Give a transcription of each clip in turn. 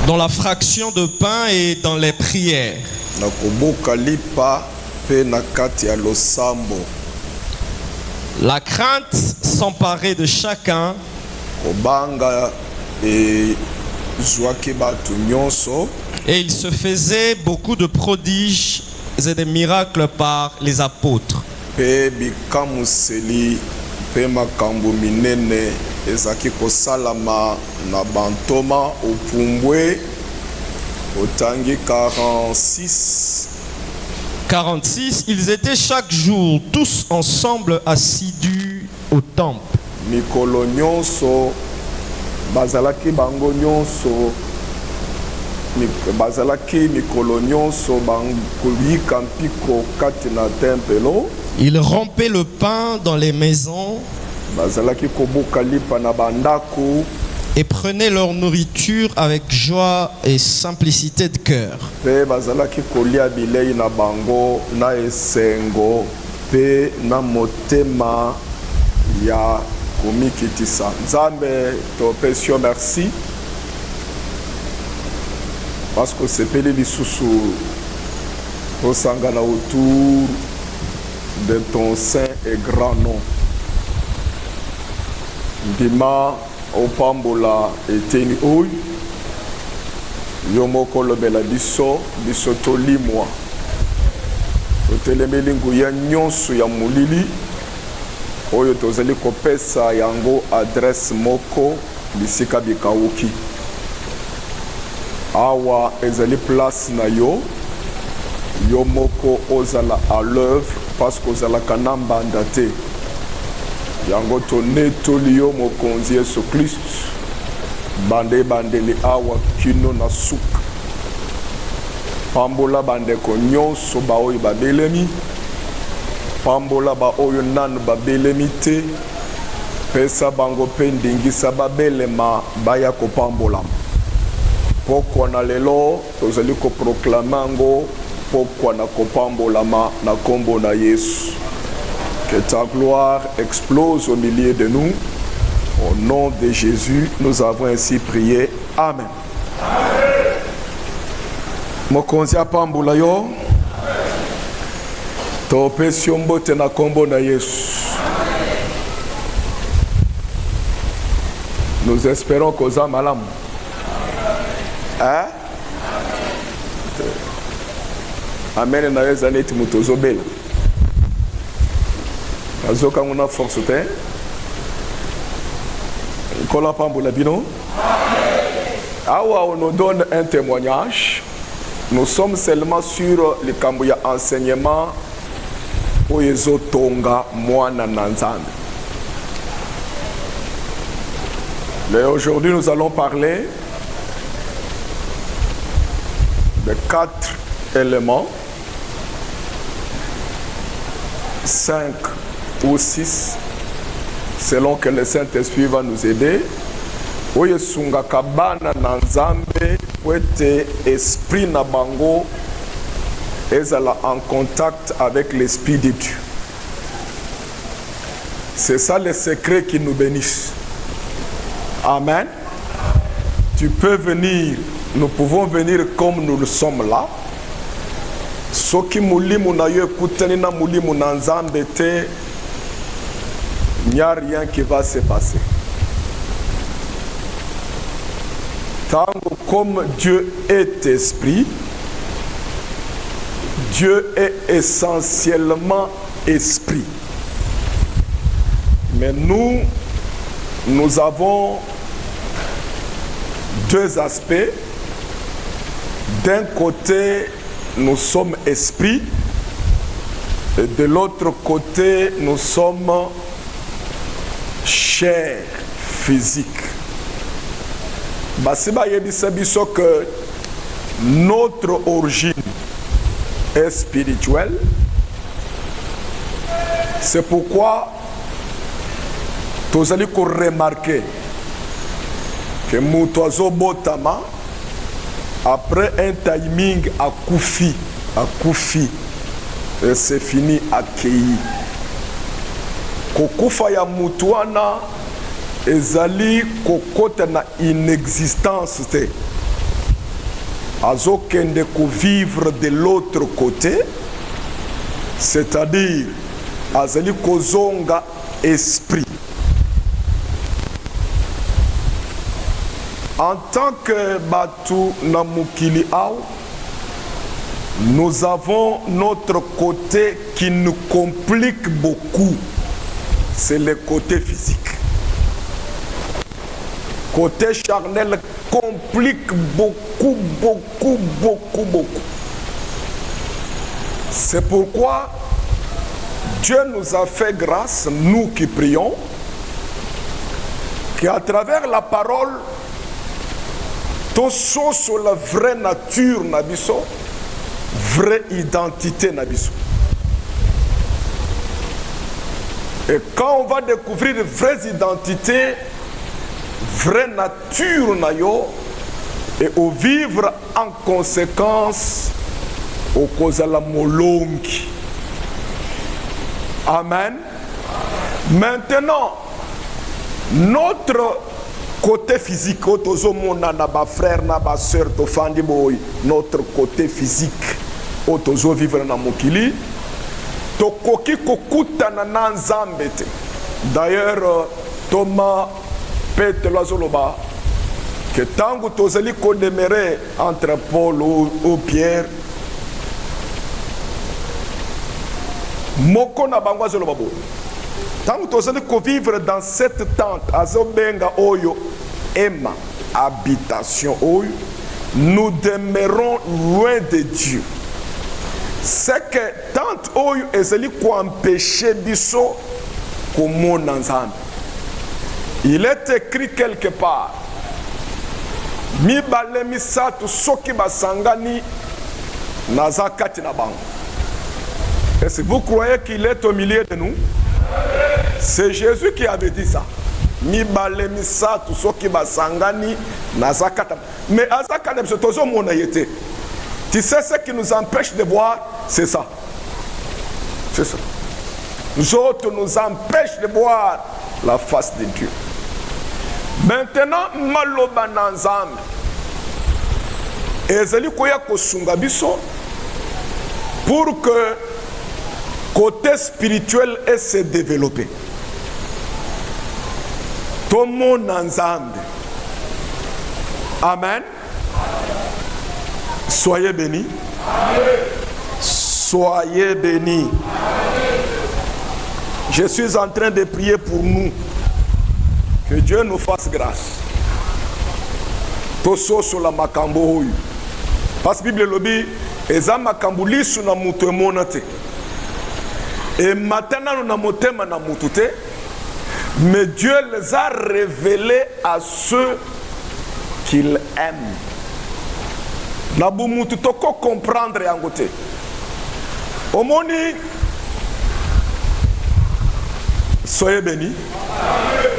dans la fraction de pain et dans les prières. La crainte s'emparait de chacun. Et il se faisait beaucoup de prodiges et des miracles par les apôtres. Ezaki kosalama na bantoma opumbwe otangi 46, ils étaient chaque jour tous ensemble assidus au temple. Mikolo nyonso bazalaki bango nyonso bazalaki mikolo nyonso bankolika mpiko kati na tempelo. Ils rompaient le pain dans les maisons et prenaient leur nourriture avec joie et simplicité de cœur. Merci parce que c'est peli lisusu osangana autour de ton saint et grand nom. Dima opambola eteni oy yomoko lobela biso tolimwa otelemeli nguya nyonso ya mulili oyo tozali kopesa yango adresse moko bisika bikauki awa ezali place na yo moko ozala à l'œuvre parce que ozala kanamba ndate yango tonetoli yo mokonzi Yesu Kristu bandeli awa kino na suka pambola bandeko nyonso baoyo babelemi pambola baoyo nanu babelemi te pesa bango mpe ndingisa babelema baya kopambolama pokwa na lelo tozali koproklame yango pokwa na kopambolama na kombo na Yesu. Que ta gloire explose au milieu de nous. Au nom de Jésus, nous avons ainsi prié. Amen. Mokonzi apambula yo. Topesi mbote na kombo na Yesu. Nous espérons qu'aux amalam. Hein? Amen na ezaleti mutozobela. Azoka ngona force te. Kola pambola bino. Awa on nous donne un témoignage. Nous sommes seulement sur le kambuya enseignement oyezo tonga mwana nanzambe. Mais aujourd'hui nous allons parler de 4 éléments, 5 ou 6, selon que le Saint-Esprit va nous aider. Oye sunga kabana na nzambe wete esprit na bango ezala en contact avec l'esprit de Dieu. C'est ça le secret qui nous bénisse. Amen. Tu peux venir, nous pouvons venir comme nous le sommes là. Soki mulimu na yo ekutani na mulimu na nzambe te, il n'y a rien qui va se passer. Tango comme Dieu est esprit, Dieu est essentiellement esprit. Mais nous avons deux aspects. D'un côté, nous sommes esprit, et de l'autre côté, nous sommes chair physique. Basiba yebisa biso que notre origine est spirituelle. C'est pourquoi tozali ko remarquer que mutoazo botama après un timing akufi, et c'est fini accueilli. Kokufa ya mutuana ezali kokota na inexistence te azokende vivre de l'autre côté, c'est-à-dire azali kozonga esprit. En tant que batu na mukili ao, nous avons notre côté qui nous complique beaucoup, c'est le côté physique. Côté charnel complique beaucoup. C'est pourquoi Dieu nous a fait grâce, nous qui prions, qu'à travers la parole, tout ça sur la vraie nature nabiso, vraie identité nabiso. Et quand on va découvrir de vraies identités, vraie nature nayo, et au vivre en conséquence au cause de la molongi. Amen. Maintenant, notre côté physique, notre côté physique, vivre na mokili, tokoki kokutana na nzambe te. D'ailleurs, Thomas Pète l'azoloba que tangu tozali kodemere entre Paul ou Pierre moko na bango azoloba bo tangu tozali ko vivre dans cette tente azobenga oyo ema habitation oyo nous demeurons loin de Dieu. C'est que tente oyo ezali ko empêcher biso komona nzambe. Il est écrit quelque part mi bale misatu soki basangani nazakati na bango. Est-ce que vous croyez qu'il est au milieu de nous? C'est Jésus qui avait dit ça. Mi bale misatu soki basangani nazakata. Mais azakata c'est toujours mon ayete. Tu sais ce qui nous empêche de voir, c'est ça. C'est ça. Nous autres nous empêche de voir la face de Dieu. Maintenant, maloba na nzambe ezali koya kosunga biso pour que côté spirituel ait se développer. Tomo na nzambe. Amen. Soyez bénis. Soyez bénis. Je suis en train de prier pour nous. Que Dieu nous fasse grâce. Toso sur la makambo. Parce que la Bible dit, eza makambo lisu na mutu emonate. Et maintenant nous na motema na mutu te. Mais Dieu les a révélés à ceux qu'il aime. Na bu mutu toko comprendre yango te. Omoni. Soyez bénis. Amen.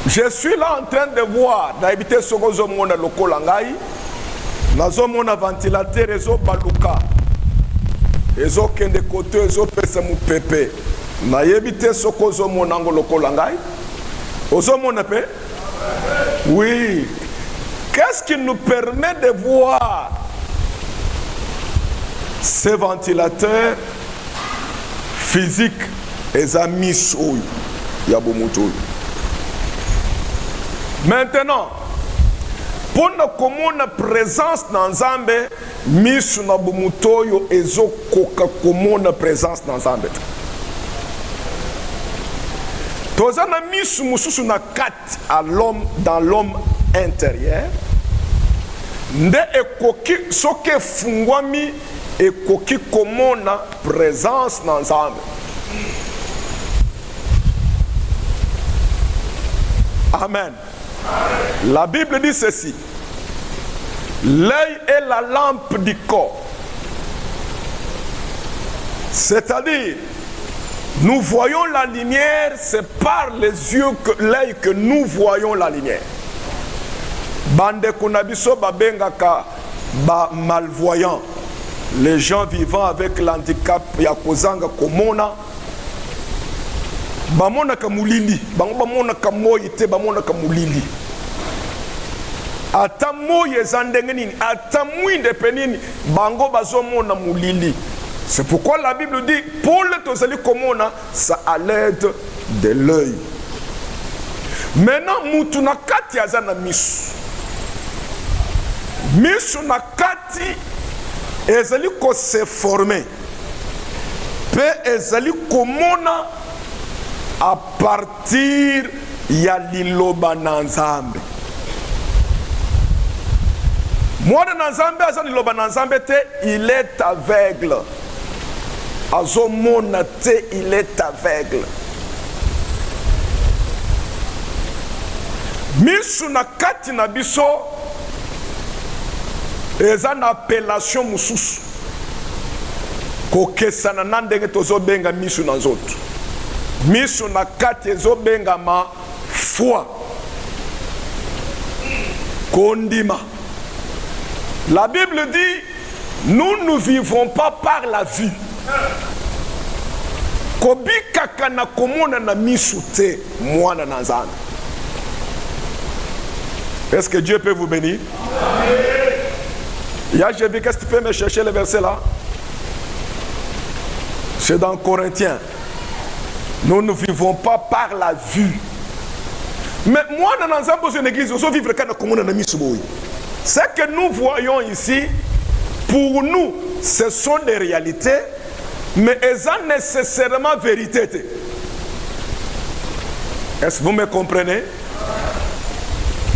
Je suis là en train de voir d'habiter Sogozo Mona Lokolangai, Nazo Mona ventilateur, Ezo Baluka, Ezo Kende Kote, Ezo Pesemu Pepe, Naïbite Sogozo Mona Lokolangai, Ozo Mona Pe. Oui. Qu'est-ce qui nous permet de voir ces ventilateurs physiques et amis Soy Yabomoto? Maintenant, pour nous commun présence dans Zambé, misu na bumutoyo ezo koka commun présence dans Zambé. Tozana misu mususu na kat à l'homme dans l'homme intérieur. Nde ekoki soke fungwami ekoki commun présence dans Zambé. Amen. La Bible dit ceci. L'œil est la lampe du corps. C'est-à-dire, nous voyons la lumière, c'est par les yeux, l'œil que nous voyons la lumière. Bande kunabiso babengaka ba malvoyant. Les gens vivant avec l'handicap yakozanga komona. bamonaka mulili, bango bamonaka moyi te, bamonaka mulili. Ata moyi eza ndenge nini, ata mwinde pe nini, bango bazomona mulili. C'est pourquoi la Bible dit, Paul tozali komona, ça à l'aide de l'œil. Maintenant, mutu na kati aza na misu. Misu na kati ezali ko se former. Pe ezali komona à partir ya liloba na Nzambe. Mwana na Nzambe aza liloba na Nzambe te, il est aveugle. Azomona te, il est aveugle. Misu na kati na biso eza na appellation mususu kokesana na ndenge tozobenga misu na nzoto. Misu na kati ezobenga ma foi kondima. La Bible dit, nous ne vivons pas par la vue. Kobikaka na komona na misu te mwana na Nzambe. Est-ce que Dieu peut vous bénir? Hier, j'ai vu, qu'est-ce que tu peux me chercher le verset là? C'est dans Corinthiens. Nous ne vivons pas par la vue. Mais moi, dans une église, je vivre comme ce que nous voyons ici, pour nous, ce sont des réalités, mais elles sont nécessairement vérité. Est-ce que vous me comprenez?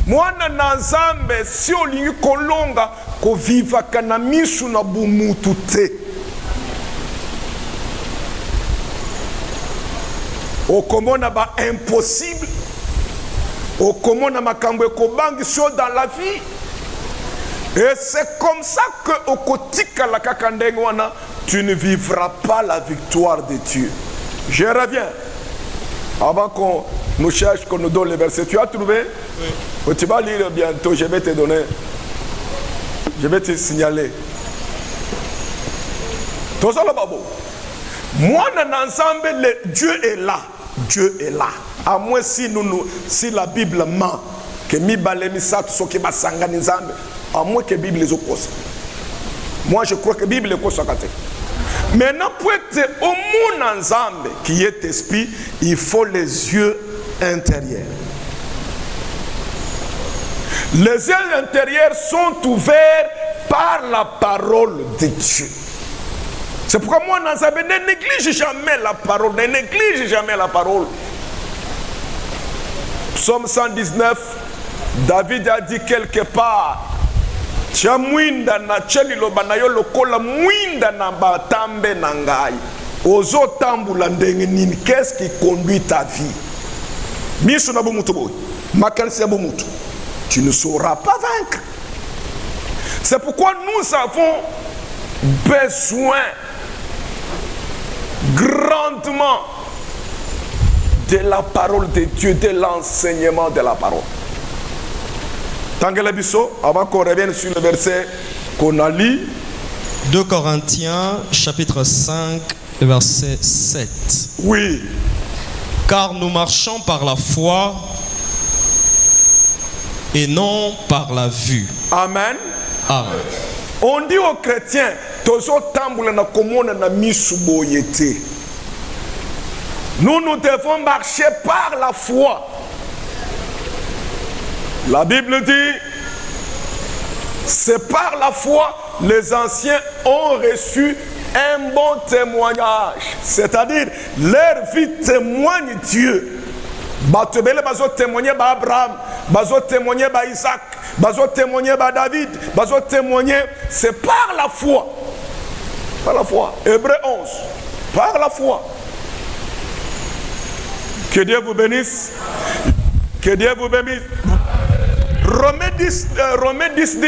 Mwana na Nzambe si olingi kolonga ko viva kana misu na bumutu te. Okomona ba impossible. Okomona makambo ekobangi so dans la vie. Et c'est comme ça que okotika la kakandenge wana, tu ne vivras pas la victoire de Dieu. Je reviens. Avant qu'on nous cherche, qu'on nous donne les versets. Tu as trouvé? Oui. Tu vas lire bientôt, je vais te donner. Je vais te signaler. Moi, dans l'ensemble, Dieu est là. Dieu est là. À moins si la Bible ment, que mi balemi sat soki basanga nzambe, à moins que la Bible les oppose. Moi, je crois que la Bible est consacrée. Maintenant, pour être au monde ensemble qui est esprit, il faut les yeux intérieurs. Les yeux intérieurs sont ouverts par la parole de Dieu. C'est pourquoi moi, ne néglige jamais la parole. Ne néglige jamais la parole. Psaume 119, David a dit quelque part, tia mwinda na cheliloba na yo lokola mwinda na batambe na ngai. Ozo tambula ndenge nini? Qu'est-ce qui conduit ta vie? Miso na bomutu boy. Makansi ya bomutu. Tu ne sauras pas vaincre. C'est pourquoi nous avons besoin grandement de la parole de Dieu, de l'enseignement de la parole. Avant qu'on revienne sur le verset qu'on a lu. 2 Corinthiens chapitre 5 verset 7. Oui. Car nous marchons par la foi et non par la vue. Amen. Amen. On dit aux chrétiens, nous devons marcher par la foi. La Bible dit, c'est par la foi les anciens ont reçu un bon témoignage. C'est-à-dire, leur vie témoigne Dieu. Batebele bazo témoigner ba Abraham, bazo témoigner ba Isaac, bazo témoigner ba David, bazo témoigner, c'est par la foi. Par la foi. Hébreux 11. Par la foi. Que Dieu vous bénisse. Que Dieu vous bénisse. Romains 10 dit,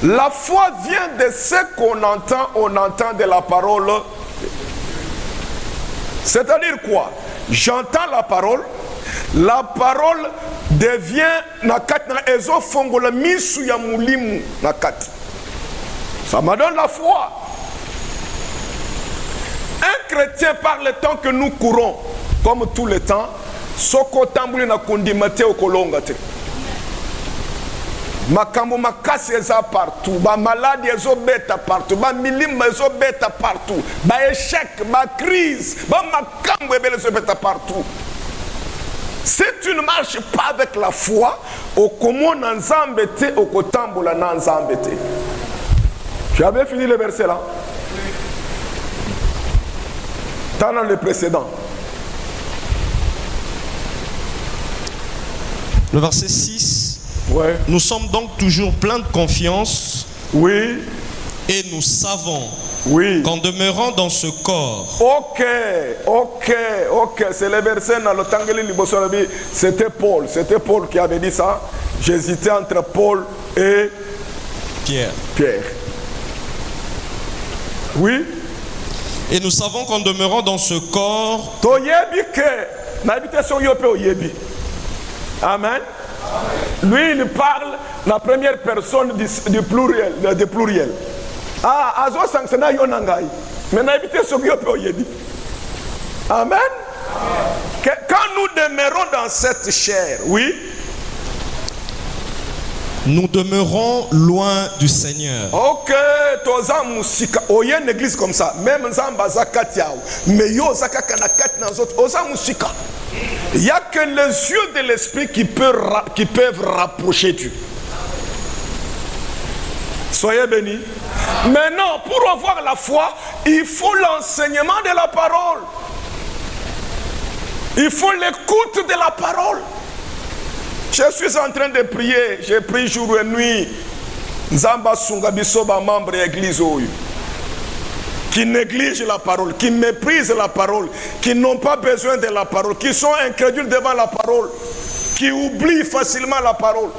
la foi vient de ce qu'on entend, on entend de la parole. C'est-à-dire quoi? J'entends la parole devient nakat na ezo fongola misu ya mulimu nakat. Ça me donne la foi. Un chrétien, par le temps que nous courons, comme tout le temps, soko tambuli na kondimate okolongate. Makambo makasi eza partout, ba maladie ezobeta partout, ba milima ezobeta partout, ba échec, ba crise, ba makambo ebele ezobeta partout. Si tu ne marches pas avec la foi, okomona nzambe te, okotambola na nzambe te. Tu avais fini le verset là? Dans le précédent. Le verset 6. Ouais. Nous sommes donc toujours pleins de confiance. Oui. Et nous savons oui. qu'en demeurant dans ce corps. Ok. C'est le verset dans le Tangeli Libosonabi. C'était Paul qui avait dit ça. J'hésitais entre Paul et Pierre. Oui. Et nous savons qu'en demeurant dans ce corps. Amen. Lui, il parle la première personne du pluriel. Ah, azo sanctiona yonangai. Mais n'habitez ce que Amen. Quand nous demeurons dans cette chair, oui. Nous demeurons loin du Seigneur. Ok, toza musika. Oye une église comme ça. Même Nzamba zakatiao. Mais yo zakakana kat dans autres. Oza musika. Il n'y a que les yeux de l'esprit qui peuvent rapprocher Dieu. Soyez bénis. Maintenant, pour avoir la foi, il faut l'enseignement de la parole. Il faut l'écoute de la parole. Je suis en train de prier. J'ai prié jour et nuit. Nzamba Sunga Bisoba, membre de l'église. Qui négligent la parole, qui méprisent la parole, qui n'ont pas besoin de la parole, qui sont incrédules devant la parole, qui oublient facilement la parole.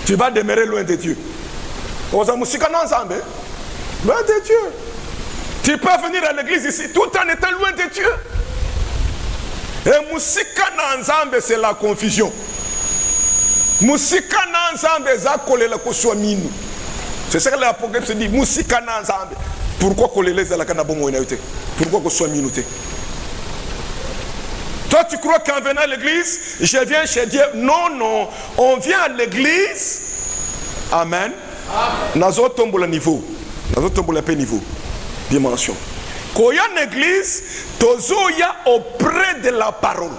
Tu vas demeurer loin de Dieu. Loin de Dieu. Tu peux venir à l'église ici tout en étant loin de Dieu. Et musika na nzambe, c'est la confusion. Musika na nzambe zakolela kuswa minu. C'est ça que l'Apocalypse dit. Musika na nzambe. Pourquoi kolele zalaka na bongo ina yote? Pourquoi kuswa minu te? Toi tu crois qu'en venant à l'église, je viens chez Dieu? Non. On vient à l'église. Amen. Nazo tombo le niveau. Nazo tombo le niveau. Dimension. Quand il y a une église, tozoya auprès de la parole.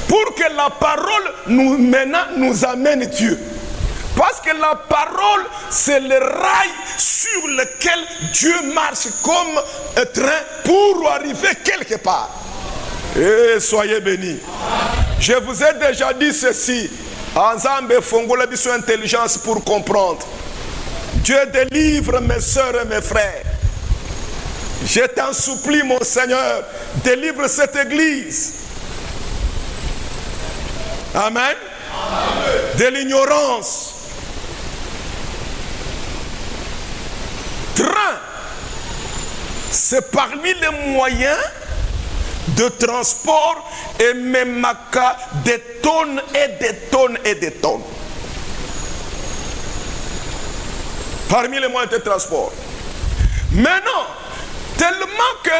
Pour que la parole nous amène Dieu. Parce que la parole, c'est le rail sur lequel Dieu marche comme un train pour arriver quelque part. Et soyez bénis. Je vous ai déjà dit ceci. Ensemble, fongola biso intelligence pour comprendre. Dieu délivre mes soeurs et mes frères. Je t'en supplie, mon Seigneur, délivre cette église. Amen. Amen. De l'ignorance. Train, c'est parmi les moyens de transport et même des tonnes et des tonnes et des tonnes. Parmi les moyens de transport. Maintenant, tellement que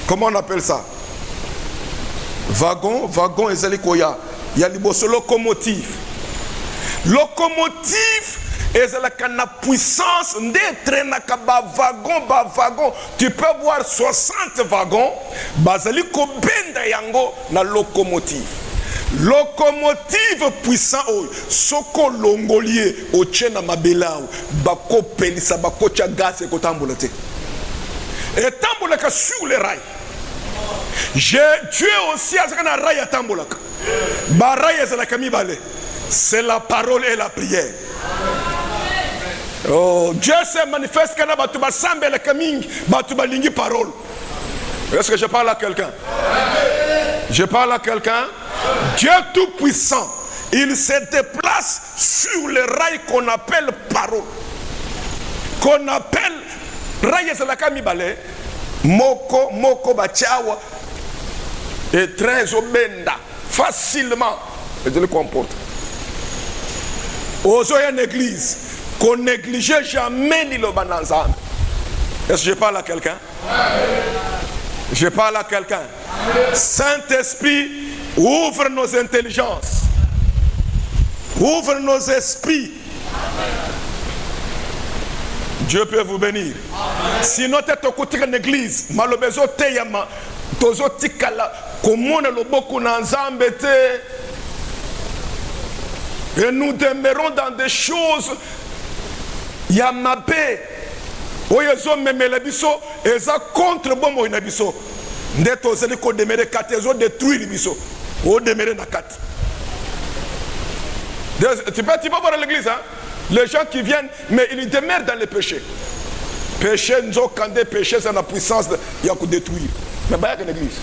comment on appelle ça? Wagon et zalikoya. Il y a les locomotive. Locomotive et la puissance d'être wagon. Tu peux voir 60 wagons. Bazaliko benda yango na locomotive. Locomotive puissant soko longolier au tchena mabelao bako pelisa bako tchagas et kotambolate. Et tambolaka sur les rails. Dieu aussi a un rail à tambolaka. Baraille est la kamibale. C'est la parole et la prière. Oh, Dieu se manifeste quand batuba sambe la kaming batuba lingi parole. Est-ce que je parle à quelqu'un? Je parle à quelqu'un? Dieu tout-puissant, il se déplace sur le rail qu'on appelle parole. Qu'on appelle rail de la kamibale. Moko bachawa et très obenda facilement. Et je le comporte. Ozo une église qu'on négligeait jamais ni le bananzam. Est-ce que je parle à quelqu'un? Je parle à quelqu'un. Saint-Esprit, ouvre nos intelligences. Ouvre nos esprits. Dieu peut vous bénir. Sinon, tu es au une église. Malobezo teyama. Tozo tikala. Comment le beaucoup n'enzambete. Et nous demeurons dans des choses. Yamabé. Oyezo memele biso. Eza contre bomo inabiso. Ndeto zeli ko demere kate. Ezo détruire biso. O demere na kate. Tu peux voir l'église, hein? Les gens qui viennent, mais ils demeurent dans les péchés. Péché, nous avons quand des péchés, c'est la puissance, il y a que détruire. Mais il n'y a qu'une église.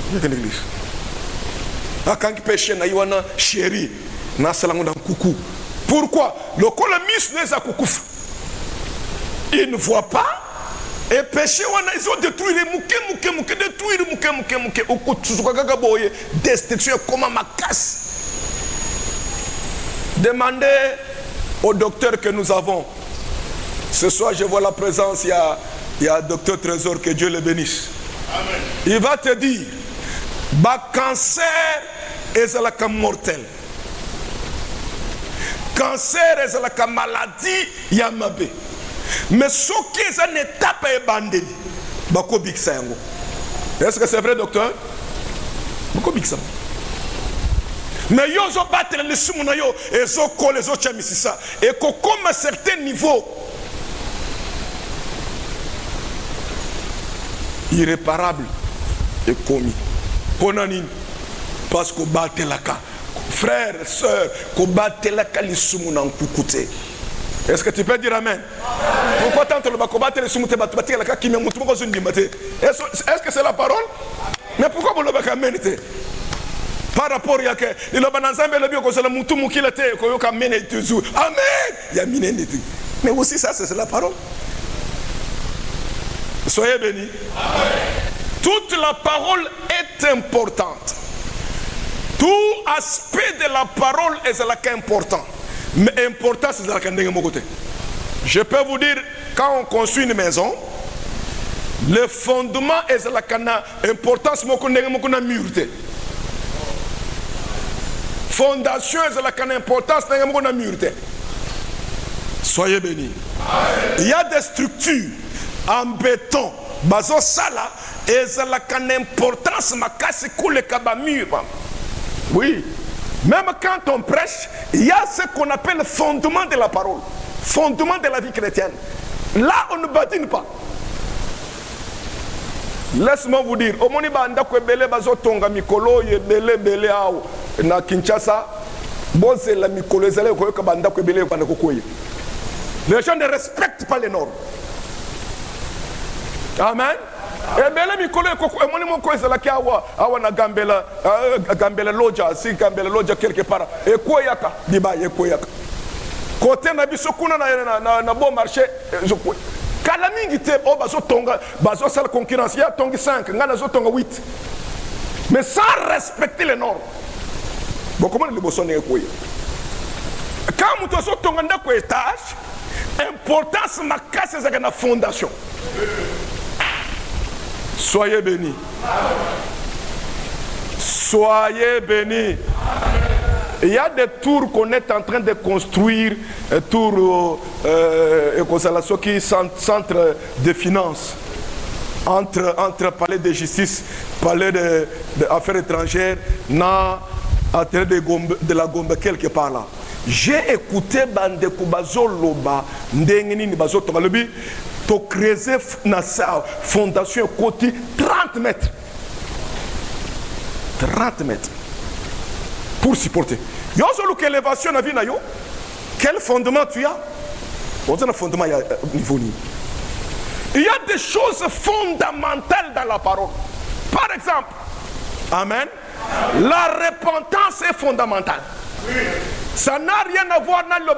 Il n'y a qu'une église. Quand il péché, il y a un chéri, il y a un coucou. Pourquoi? Le colomis n'est pas coucou. Il ne voit pas. Et péché, ils ont détruit les mouké, détruire les mouké. Destruction, comment ma casse. Demandez au docteur que nous avons. Ce soir, je vois la présence, il y a docteur Trésor, que Dieu le bénisse. Amen. Il va te dire, cancer est la mortel. Cancer est la maladie, yamabe. Mais ce qui est une étape est bandé. Est-ce que c'est vrai, docteur? Mais yo zo battre les sumuna yo et zo coller les autres chamisisa et comme à certains niveaux irréparable et commis. Ponani parce que battre la ka frère sœur ko battre la ka les sumuna nkukute. Est-ce que tu peux dire amen? Pourquoi tant le battre les sumuna battre la ka qui me montre ko zo ndimate? Est-ce que c'est la parole? Mais pourquoi vous le battre amen? Par rapport à que les Lobananzambe le bio que le moutou qui l'était que yoka mene toujours. Amen. Il y a mine neti. Mais aussi ça c'est la parole. Soyez bénis. Amen. Toute la parole est importante. Tout aspect de la parole est là qui est important. Mais important c'est là qui est mon côté. Je peux vous dire quand on construit une maison, le fondement est là qui a importance mon côté mon murité. Fondation est la canne importance dans mon amurité. Soyez bénis. Il y a des structures en béton, bazo sala et la canne importance ma casse coule kabamur. Oui. Même quand on prêche, il y a ce qu'on appelle le fondement de la parole, fondement de la vie chrétienne. Là, on ne badine pas. Laisse-moi vous dire, au moni banda ko belé bazo tonga mikolo ye belé awo na Kinshasa boze la mikolo ezale ko ka banda ko belé banda ko koye. Les gens ne respectent pas les normes. Amen. Et belé mikolo ko moni mo ko ezala ki awa na gambela loja si gambela loja quelque part e koyaka diba e koyaka. Côté na biso kuna na bon marché je koy. Kalamingi te o bazo tonga bazo sala concurrence ya tongi 5 ngana zo tonga 8 mais sans respecter les normes. Bon comment le bosso ne koy quand muto zo tonga ndako étage importance ma casse za na fondation. Soyez bénis. Soyez bénis. Il y a des tours qu'on est en train de construire, tours qui centre de finances, entre palais de justice, palais d'affaires étrangères, de la Gombe quelque part là. J'ai écouté Bande Kubazo Loba, Ndengini Bazo Tomalobi, pour creuser na fondation côté 30 mètres. 30 mètres. Pour supporter. Yo solo que élévation na vie na yo. Quel fondement tu as? On a un fondement niveau ni. Il y a des choses fondamentales dans la parole. Par exemple, amen. La repentance est fondamentale. Oui. Ça n'a rien à voir avec le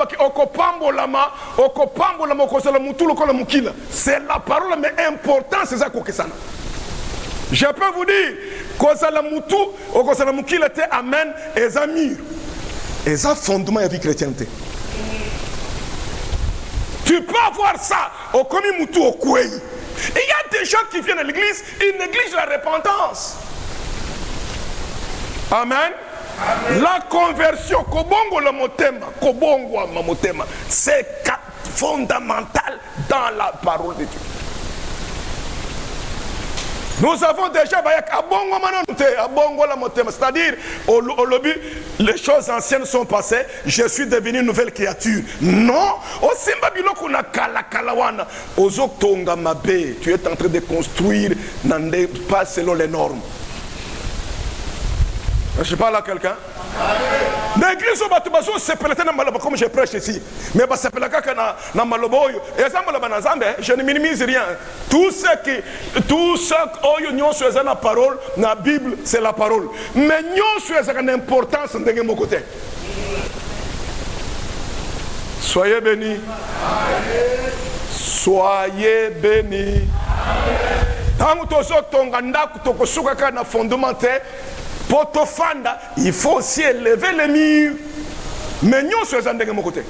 c'est la parole, mais important, c'est ça que ça. Je peux vous dire, que la mutu, amen, et zamir. Et ça, fondement de la vie chrétienne. Tu peux avoir ça au commis Moutou au Koué. Il y a des gens qui viennent à l'église, ils négligent la repentance. Amen. La conversion, c'est fondamental dans la parole de Dieu. Nous avons déjà, c'est-à-dire, au lobby, les choses anciennes sont passées, je suis devenu une nouvelle créature. Non, tu es en train de construire, pas selon les normes. Je parle à quelqu'un. L'église comme je prêche ici, mais je ne minimise rien. Tout ce qui est la parole, la Bible, c'est la parole. Mais nous sommes une importance de mon côté. Soyez bénis. Soyez bénis. Il faut aussi élever les murs. Mais nous sommes de mon côté.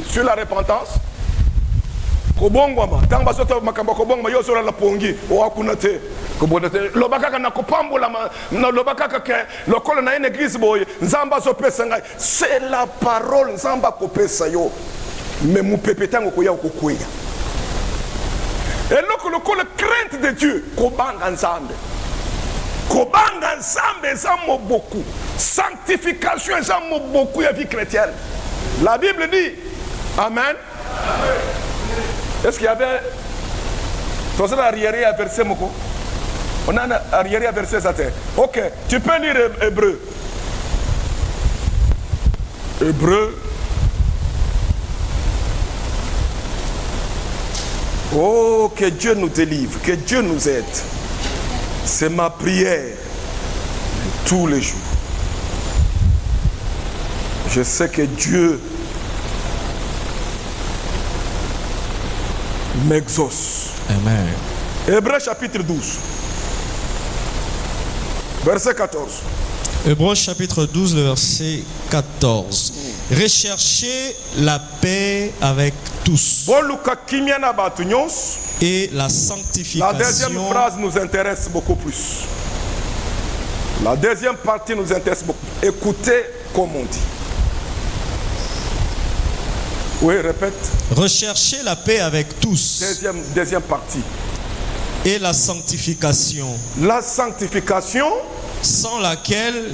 Sur la repentance, c'est la parole. Mais mon pépetan ko ya ko kwenya. Et le crainte de Dieu kobanga nzambe. Kobanga nzambe ça mo beaucoup. Sanctification ça mo beaucoup ya vie chrétienne. La Bible dit amen. Est-ce qu'il y avait dans l'arrière à verset moko? On a arrière à verset ça. OK, tu peux lire Hébreu. Hébreu. Oh, que Dieu nous délivre, que Dieu nous aide. C'est ma prière tous les jours. Je sais que Dieu m'exauce. Amen. Hébreux chapitre 12, verset 14. Hébreux chapitre 12, le verset 14. Recherchez la paix avec tous et la sanctification. La deuxième phrase nous intéresse beaucoup plus. La deuxième partie nous intéresse beaucoup. Écoutez comme on dit. Oui, répète. Recherchez la paix avec tous. Deuxième partie. Et la sanctification. La sanctification sans laquelle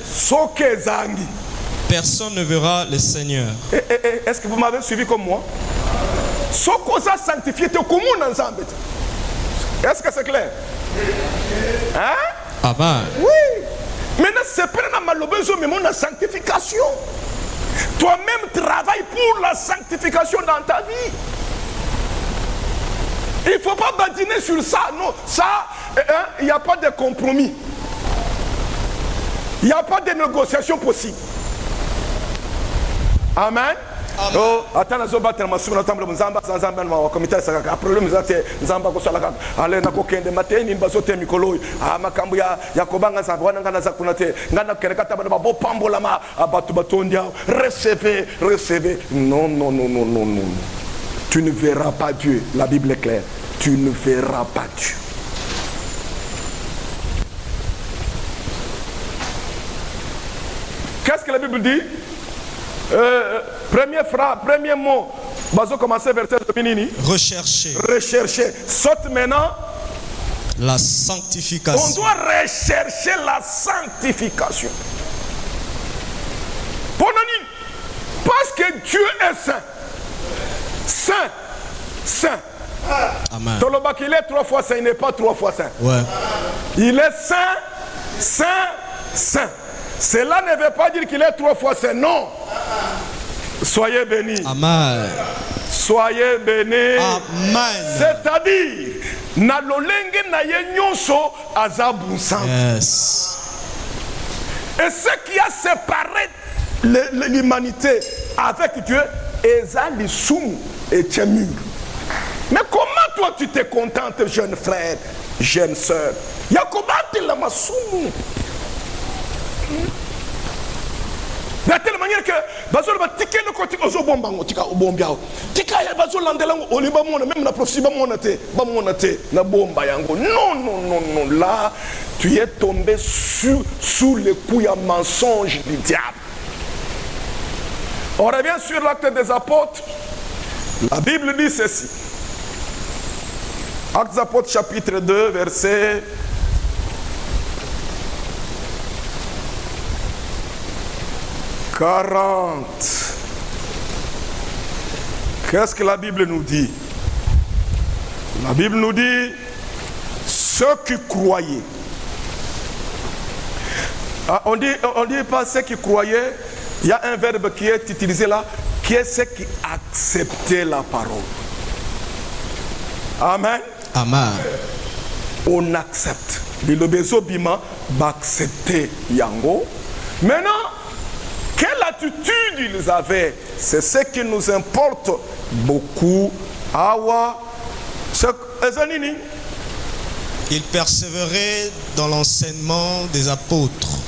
personne ne verra le Seigneur. Est-ce que vous m'avez suivi comme moi? Ce qu'on a sanctifié, c'est commun ensemble. Est-ce que c'est clair? Hein? Ah ben. Oui. Maintenant, c'est pas la sanctification. Toi-même travaille pour la sanctification dans ta vie. Il ne faut pas badiner sur ça. Non, ça, il n'y a pas de compromis. Il n'y a pas de négociation possible. Amen. Oh, attends, je vais battre ma soeur, je vais battre ma comité. Après, je vais aller na kokende mateni mbazote mikolo amakambu ya kobanga za bwana ngana za kunate ngana kerekata bana bo pambola ma abatu batondia recevez. Non. Tu ne verras pas Dieu. La Bible est claire. Tu ne verras pas Dieu. Qu'est-ce que la Bible dit? Premier mot, bazo commencer verset de rechercher. Saute maintenant la sanctification. On doit rechercher la sanctification. Parce que Dieu est saint. Amen. Toloba qu'il est 3 fois saint, il n'est pas 3 fois saint. Ouais. Il est saint. Cela ne veut pas dire qu'il est 3 fois saint, non. Soyez bénis. Amen. Soyez bénis. Amen. C'est-à-dire, na lolenge na ye nyonso azabunsan. Yes. Et ce qui a séparé l'humanité avec Dieu, Eza l'issoum et Tchemur. Mais comment toi tu te contentes, jeune frère, jeune sœur. Yakobate la masumu. De telle manière que bazol ba tiké le côté ozo bombango tika obombiao. Tika ya bazol landelango oliba mona même la prophétie ba mona te na bomba yango. Non non non non, là tu es tombé sous le coup à mensonge du diable. On revient sur l'acte des apôtres. La Bible dit ceci. Actes des apôtres chapitre 2 verset 40. Qu'est-ce que la Bible nous dit? La Bible nous dit ceux qui croyaient. Ah, on dit pas ceux qui croyaient. Il y a un verbe qui est utilisé là, qui est ceux qui acceptaient la parole. Amen. Amen. On accepte. Le beso bima accepter yango. Maintenant, quelle attitude ils avaient? C'est ce qui nous importe beaucoup. Awa, ils persévéraient dans l'enseignement des apôtres.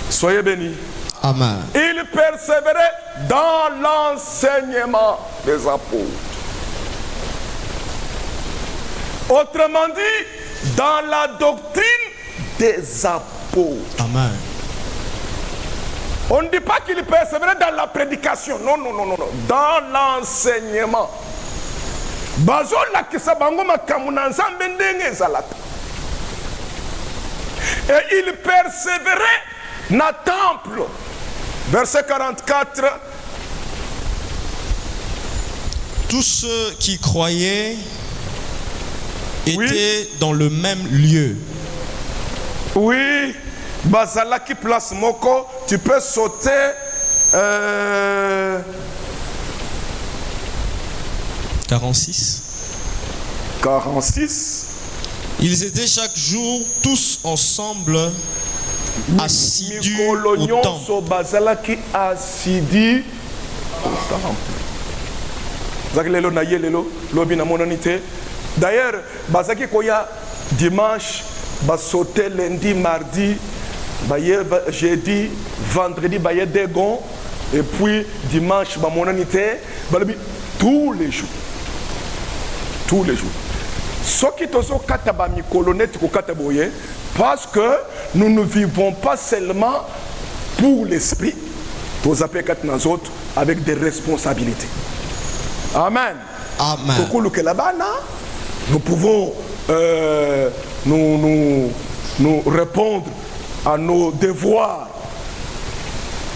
Soyez bénis. Amen. Ils persévéraient dans l'enseignement des apôtres. Autrement dit, dans la doctrine des apôtres. Amen. On ne dit pas qu'il persévérait dans la prédication. Non, non, non, non, non. Dans l'enseignement. Et il persévérait dans le temple. Verset 44. Tous ceux qui croyaient étaient dans le même lieu. Oui. Bazalaki place moko, tu peux sauter 46. 46. Ils étaient chaque jour tous ensemble assidus au temple. Bazalaki assidus au temple. D'ailleurs, bazaki koya dimanche, sauter lundi, mardi, jeudi, vendredi, dégon, et puis dimanche, tous les jours. Tous les jours. Ce qui est parce que nous ne vivons pas seulement pour l'esprit, avec des responsabilités. Amen. Amen. Nous pouvons nous répondre à nos devoirs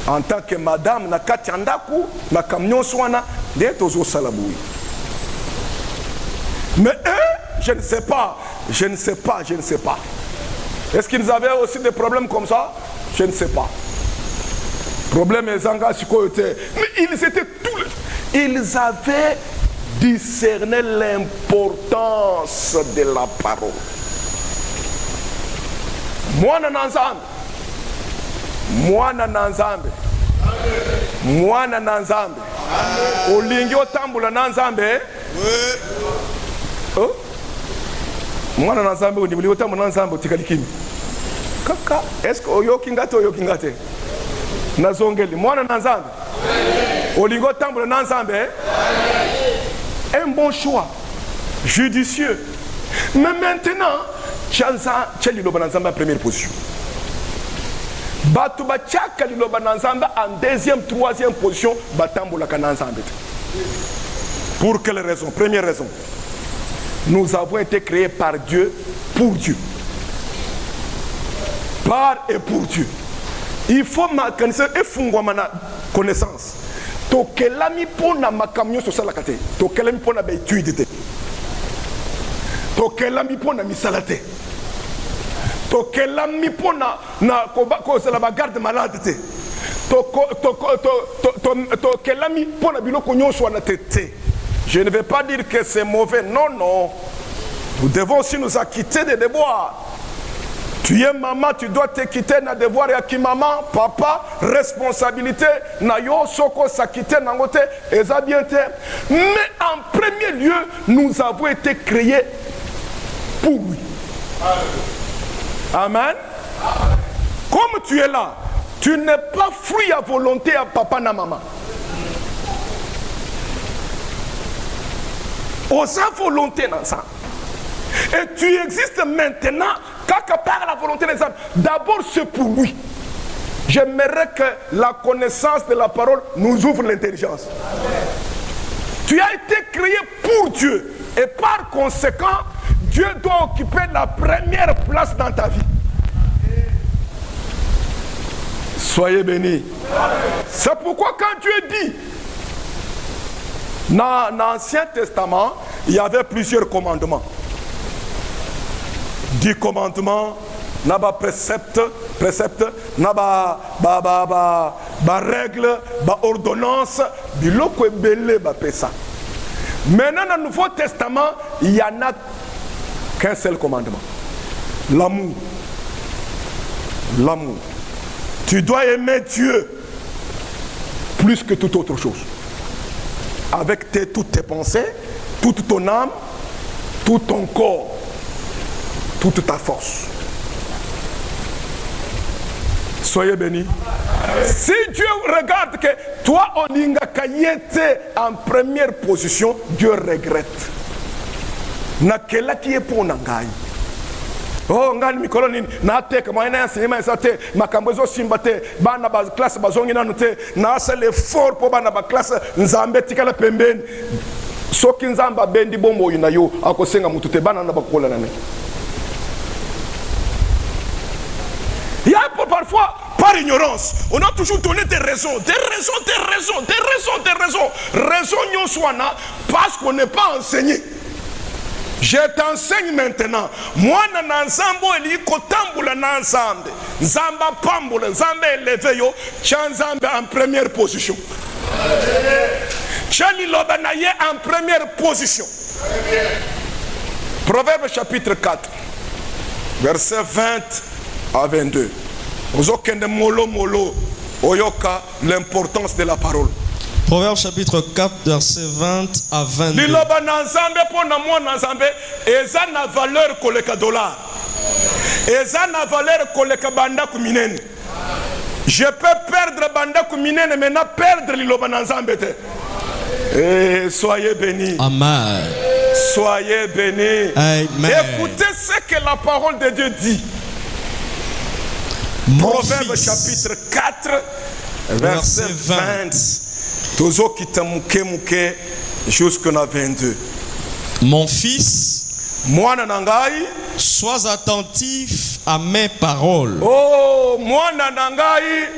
en tant que madame na katiandaku na camion swana d'etozo salaboui. Mais eux, je ne sais pas. Est-ce qu'ils avaient aussi des problèmes comme ça? Je ne sais pas. Problème et zanga sikoyote. Mais ils étaient tous les... Ils avaient discerné l'importance de la parole. Mwana nanzambe olingi otambula nanzambe mwana nanzambe ondibuli otambula nanzambe otikali kimi kaka est-ce que oyoki ngate nazongeli mwana nanzambe olingi otambula nanzambe un bon choix judicieux. Mais maintenant Liloba Nanzamba en première position. Batuba Tchaka Liloba Nanzamba en deuxième, troisième position. Batamboula Kananzamba. Pour quelle raison? Première raison. Nous avons été créés par Dieu, pour Dieu. Par et pour Dieu. Il faut ma connaissance. Tokelami pona makamyo so salakate. Tokelami pona ba étude. Tokelami pona misalate. Tokelami pona na ko la garde malade te. Tokelami pona biloko nyonso na tete. Je ne vais pas dire que c'est mauvais. Non, non. Nous devons aussi nous acquitter des devoirs. Tu es maman, tu dois te quitter na devoir ya ki maman, papa, responsabilité na yo soko sa quitter na ngote eza bien te. Mais en premier lieu, nous avons été créés pour lui. Amen. Comme tu es là, tu n'es pas fruit à volonté à papa na maman. Osa volonté dans ça. Et tu existes maintenant par la volonté des hommes. D'abord c'est pour lui. J'aimerais que la connaissance de la parole nous ouvre l'intelligence. Tu as été créé pour Dieu. Et par conséquent, Dieu doit occuper la première place dans ta vie. Soyez bénis. C'est pourquoi quand Dieu dit, dans l'Ancien Testament, il y avait plusieurs commandements. 10 commandements, naba précepte, naba règle, ordonnance, biloko ebele ba pesa. Maintenant dans le Nouveau Testament, il n'y en a qu'un seul commandement. L'amour. L'amour. Tu dois aimer Dieu plus que toute autre chose. Avec toutes tes pensées, toute ton âme, tout ton corps, toute ta force. Soyez bénis. Si Dieu regarde que toi, Olinga Kayete en première position, Dieu regrette. Nakela qui est pour Nangai. Oh, ngani mikolo nini na te kama ina enseignement esate makambozo simbate bana ba classe bazongi na note na c'est l'effort pour bana ba classe nzambe tikala pembeni soki nzamba bendi bombo ina yo akosenga mutu te bana na bakola nane. Il y a parfois par ignorance on a toujours donné des raisons raisons nyoswana parce qu'on n'est pas enseigné. Je t'enseigne maintenant. Moi, nanzambo eli kotambula nanzambe. Nzamba pambula, nzambe élevé yo, nzambe en première position. Chali lobanaye en première position. Proverbe chapitre 4, verset 20 à 22. Ozokende molo oyoka l'importance de la parole. Proverbe chapitre 4, verset 20 à 22. Liloba nanzambe pona mwa nanzambe eza na valeur koleka dollar. Eza na valeur koleka banda kuminene. Je peux perdre banda kuminene mais na perdre liloba nanzambe te. Et soyez bénis. Amen. Soyez bénis. Amen. Écoutez ce que la parole de Dieu dit. Proverbe chapitre 4, verset 20. Jusqu'à 22. Mon fils, sois attentif à mes paroles. Oh, moi nanangai,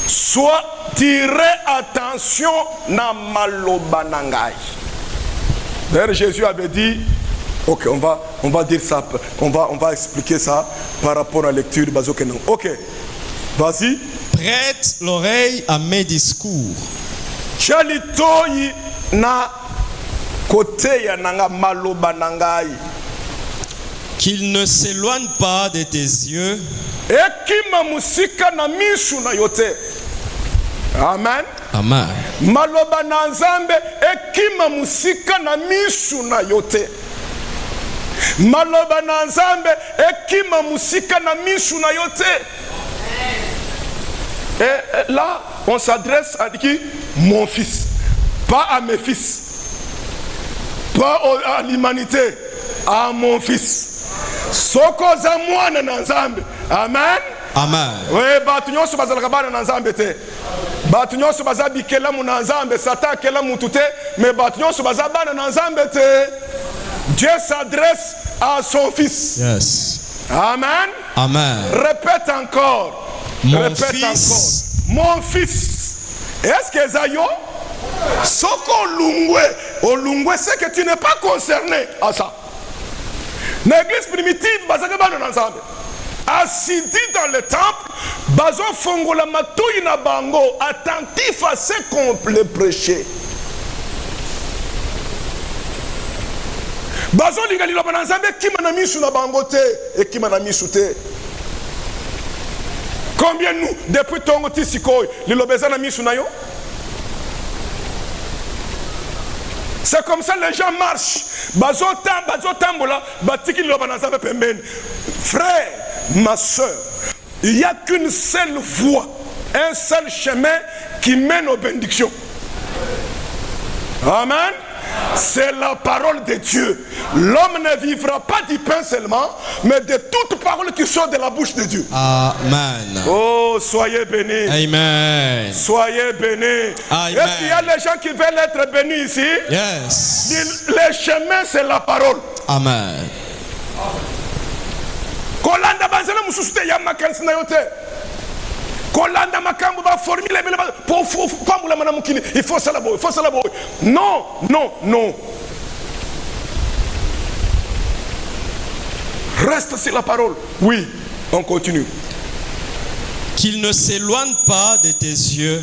sois tiré attention na maloba nangai. D'ailleurs, Jésus avait dit, ok, on va dire ça, on va expliquer ça par rapport à la lecture de Bazokenon. Ok, vas-y. Prête l'oreille à mes discours. Chalitoyi na koteya nanga maloba nangai. Qu'il ne s'éloigne pas de tes yeux. Ekima musika na misu na yote. Amen. Amen. Maloba na nzambe ekima musika na misu na yote. Maloba na nzambe ekima musika na misu na yote. Et là, on s'adresse à qui? Mon fils. Pas à mes fils. Pas à l'humanité. À mon fils. Soko za mwana na nzambe. Amen. Amen. Oui, batu nyonso bazalaka bana na nzambe te. Batu nyonso bazabi kelamu na nzambe, Satan kelamu tout te, mais batu nyonso bazabana na nzambe te. Dieu s'adresse à son fils. Yes. Amen. Amen. Répète encore. Mon fils. Mon fils. Est-ce que Zayo? Soko Olungwe, c'est que tu n'es pas concerné à ça. L'église primitive, assis dans le temple, bazo fongola matouille na bango, attentif à ce qu'on le prêchait. Bazo lingali lo bananzambe kima na misu na bango te, et kima na misu te. Combien nous, depuis ton tisiko, les lobezana misunayo? C'est comme ça les gens marchent. Frère, ma soeur, il n'y a qu'une seule voie, un seul chemin qui mène aux bénédictions. Amen. C'est la parole de Dieu. L'homme ne vivra pas du pain seulement, mais de toute parole qui sort de la bouche de Dieu. Amen. Oh, soyez bénis. Amen. Soyez bénis. Est-ce qu'il y a des gens qui veulent être bénis ici? Yes. Le chemin, c'est la parole. Amen. Kolanda banzela mususte ya makansi na yote. Kolanda makambo ba formule bele ba pour pambula mana mukini. Il faut ça là-bas, il faut ça là-bas. Non, non, non. Reste sur la parole. Oui, on continue. Qu'il ne s'éloigne pas de tes yeux.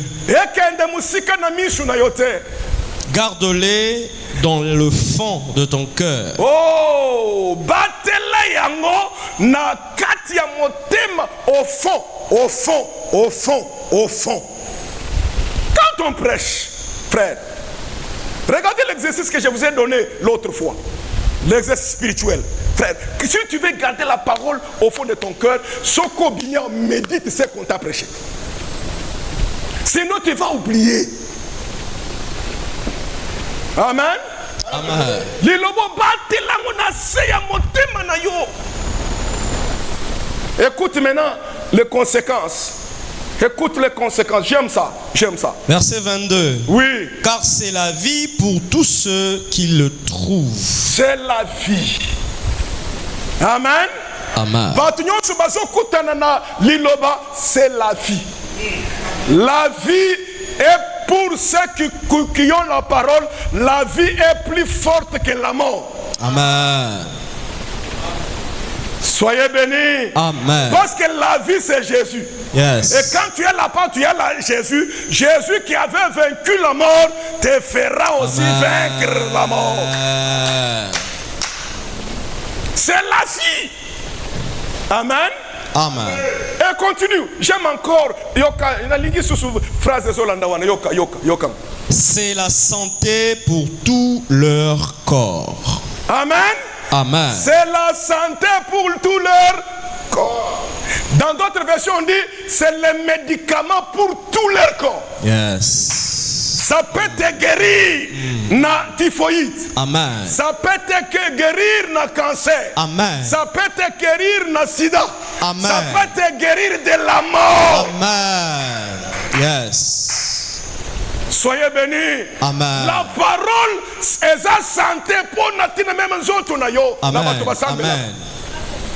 Garde-les dans le fond de ton cœur. Oh, batela yango na kati ya motema, au fond, au fond, au fond, au fond. Quand on prêche, frère, regardez l'exercice que je vous ai donné l'autre fois. L'exercice spirituel. Frère, si tu veux garder la parole au fond de ton cœur, Soko Bignan médite ce qu'on t'a prêché. Sinon tu vas oublier. Amen. Amen. Écoute maintenant les conséquences. Écoute les conséquences. J'aime ça. J'aime ça. Verset 22. Oui. Car c'est la vie pour tous ceux qui le trouvent. C'est la vie. Amen. Amen. C'est la vie. La vie est pour ceux qui ont la parole. La vie est plus forte que la mort. Amen. Soyez bénis. Amen. Parce que la vie c'est Jésus. Yes. Et quand tu es là-bas, tu es Jésus. Jésus qui avait vaincu la mort te fera aussi vaincre la mort. C'est la vie. Amen. Amen. Et continue. J'aime encore. C'est la santé pour tout leur corps. Amen. Amen. C'est la santé pour tout leur corps. Dans d'autres versions, on dit c'est le médicament pour tout leur corps. Yes. Ça peut te guérir na typhoïde. Amen. Ça peut te guérir na cancer. Amen. Ça peut te guérir na sida. Amen. Ça peut te guérir de la mort. Amen. Yes. Soyez bénis. Amen. La parole est sa santé pour natina même zoto na yo. Amen. Amen.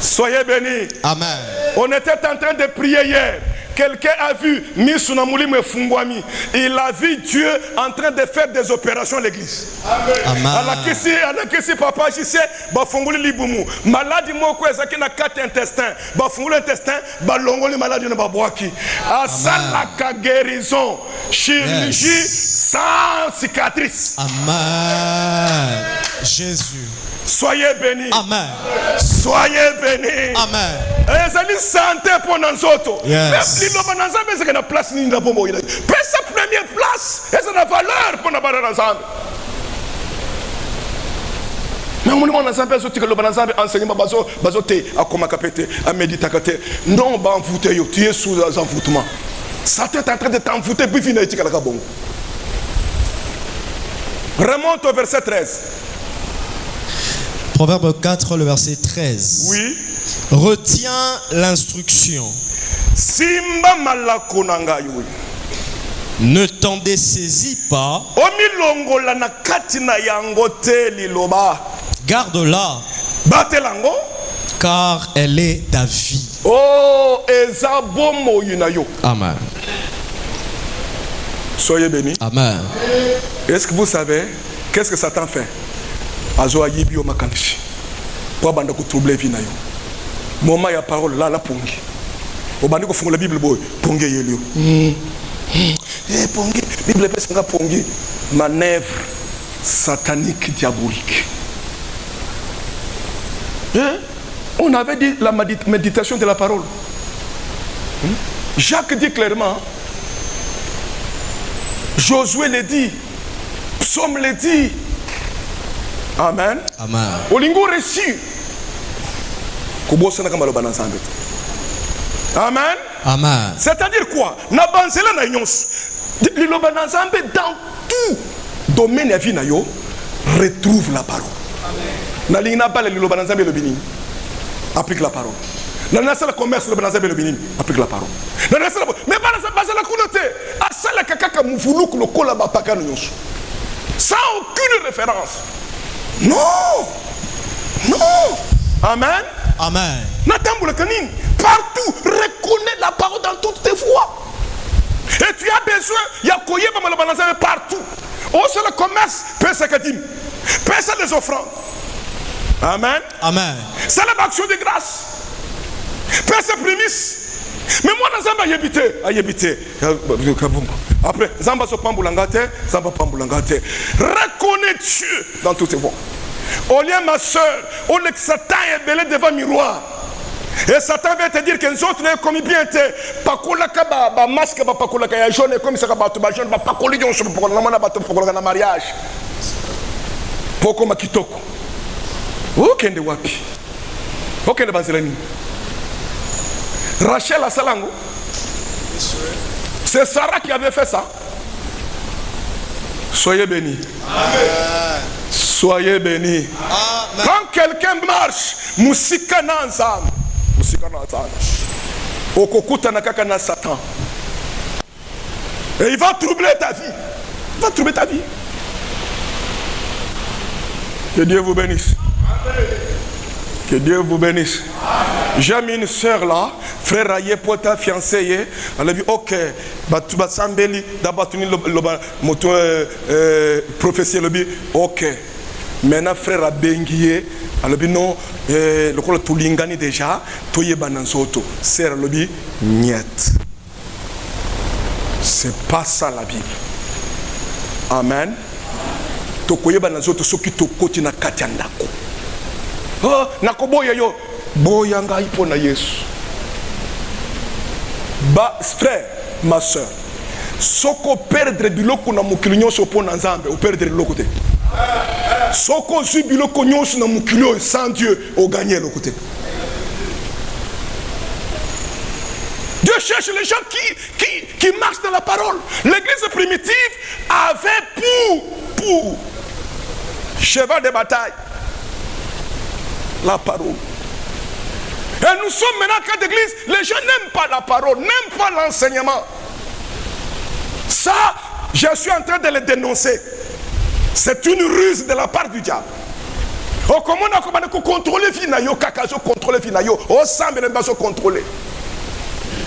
Soyez bénis. Amen. On était en train de prier hier. Quelqu'un a vu il a vu Dieu en train de faire des opérations à l'église. Amen. Alakisi papa je sais ba funguli libumu maladi moko ezaki na 4 intestins ba funguli intestin ba longoli maladi na babwaki asala ka guérison chirurgie sans cicatrice. Amen. Jésus. Soyez bénis. Amen. Soyez bénis. Amen. Ezali santé pour nanzoto. Yes. Lilo bananzambe c'est na place ni na bombo ila. Pesa sa première place, et ça a valeur pour na bananzambe. Mais on demande ensemble que le bananzambe enseignement bazo te akoma kapete a méditer kate. Non ba envoûté yo, tu es sous envoûtement. Satan est en train de t'envoûter puis finir etika la kabongo. Remonte au verset 13. Proverbe 4, le verset 13. Oui. Retiens l'instruction. Simba malakonanga yui. Ne t'en dessaisis pas. Omilongola na katina yangote liloba. Garde-la. Batelango. Car elle est ta vie. Oh, ezabomo yunayo. Amen. Soyez bénis. Amen. Est-ce que vous savez qu'est-ce que Satan fait? Azo ayibi o makanishi. Pour banda ko troubler vie na yo. Moment ya parole là la pongi. Obandi ko fungola Bible boy, pongi yelio. Pongi, Bible pesa nga pongi. Manœuvre satanique diabolique. On avait dit la méditation de la parole. Jacques dit clairement, Josué le dit, Psaume le dit. Amen. Amen. Olingo reçu. Amen. Amen. C'est-à-dire quoi? Na banzela na nyonso. Liloba na Nzambe dans tout domaine ya vie na yo retrouve la parole. Na lingina pas liloba na Nzambe lo bini. Applique la parole. Na nasa la commerce liloba na Nzambe lo bini. Applique la parole. Na nasa la mais pas na bazala kunote. Asala kakaka muvuluku lo kola ba pakano nyonso. Sans aucune référence. Non. Non. Amen. Amen. Partout, reconnais la parole dans toutes tes voies. Et tu as besoin, il y a quoi partout. Oh, c'est le commerce, paie sa kadim, paie sa des offrandes. Amen. Amen. C'est l'action de grâce. Paie sa prémisse. Mais moi, Zamba y habité. Après, Zamba so pambulangate, Zamba pambulangate. Reconnais Dieu dans toutes tes voies. Au lieu, ma soeur, au lieu que Satan est belé devant le miroir. Et Satan va te dire que nous autres, comme bien été, pas qu'on a masque, pas qu'on a jaune, comme ça, pas jaune, pas qu'on a jaune, pas qu'on a mariage. Poko makitoko. Okende wapi? Okende bazilani. Rachel a salango. C'est Sarah qui avait fait ça. Soyez bénis. Amen. Soyez bénis. Amen. Quand quelqu'un marche, musika na nzambe. Musika na nzambe. Okokuta na kaka na Satan. Et il va troubler ta vie. Il va troubler ta vie. Que Dieu vous bénisse. Amen. Que Dieu vous bénisse. J'ai mis une soeur là, frère Aye, pour ta fiancée. Elle a dit ok, tu vas s'embellir, d'abord tu le prophétie, ok. Maintenant, frère Abengiye, elle a dit non, le col tout l'ingani déjà, tu y es banansoto. Sœur, elle a dit niet. C'est pas ça la Bible. Amen. Tu y es banansoto, ce qui te côté na katiandako. Oh, nakoboya yo. Boyanga ipo na Yesu. Ba frère, ma soeur. Soko perdre biloko na mukili nyonso po na Nzambe, o perdre biloko te. Soko zu biloko nyonso na mukili sans Dieu, o gagner le côté. Dieu cherche les gens qui marchent dans la parole. L'église primitive avait pour cheval de bataille la parole. Et nous sommes maintenant cas d'église, les gens n'aiment pas la parole, n'aiment pas l'enseignement. Ça, je suis en train de le dénoncer. C'est une ruse de la part du diable. Oh, comment on a contrôlé Finayo, Kakazo contrôler Finayo, oh, ça, mais pas contrôler.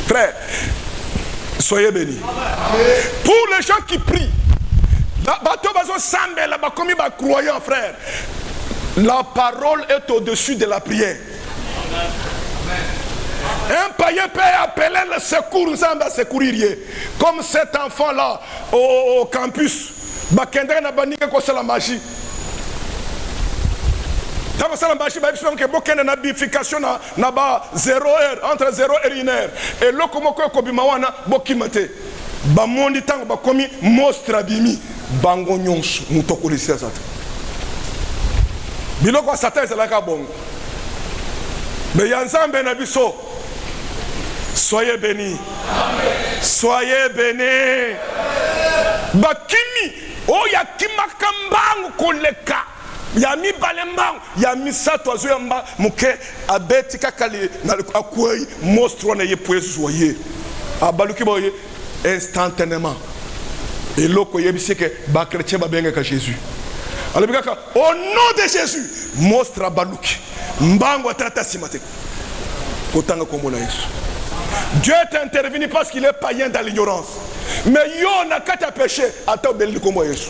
Frère, soyez bénis. Pour les gens qui prient, croyant, frère, la parole est au-dessus de la prière. Un païen peut appeler le secours, nous allons secourir. Comme cet enfant-là au campus, Bakenda n'a pas dit que c'est la magie. Dans la magie, il y a une bifurcation na 0 heure, entre 0 et 1 heure. Et là, comme Kobimawana, Bokimate, Bamondi Tango, Bakomi, Mostra Bimi, Bango Nyons, Moutokolisi Azat. Biloko Satan, c'est la Kabong. Mais Yanzam Benabiso, soyez bénis. Soyez bénis. Bakimi, oh Yakimakambangu Koleka. Yami Balembang, Yami Satoazo Yamba, Muke, Abeti Kakali, Nakway, Mostro na Yepoué soyez. Abaluki Boye, instantanément. Et l'oko Yebiseke, Bakreche Babenga Jésus. Alors, au nom de Jésus, mostre à Baluki. Mbango Tata Simate. Autant que Dieu est intervenu parce qu'il est païen dans l'ignorance. Mais yo n'a qu'à péché à ta belle comme Jésus.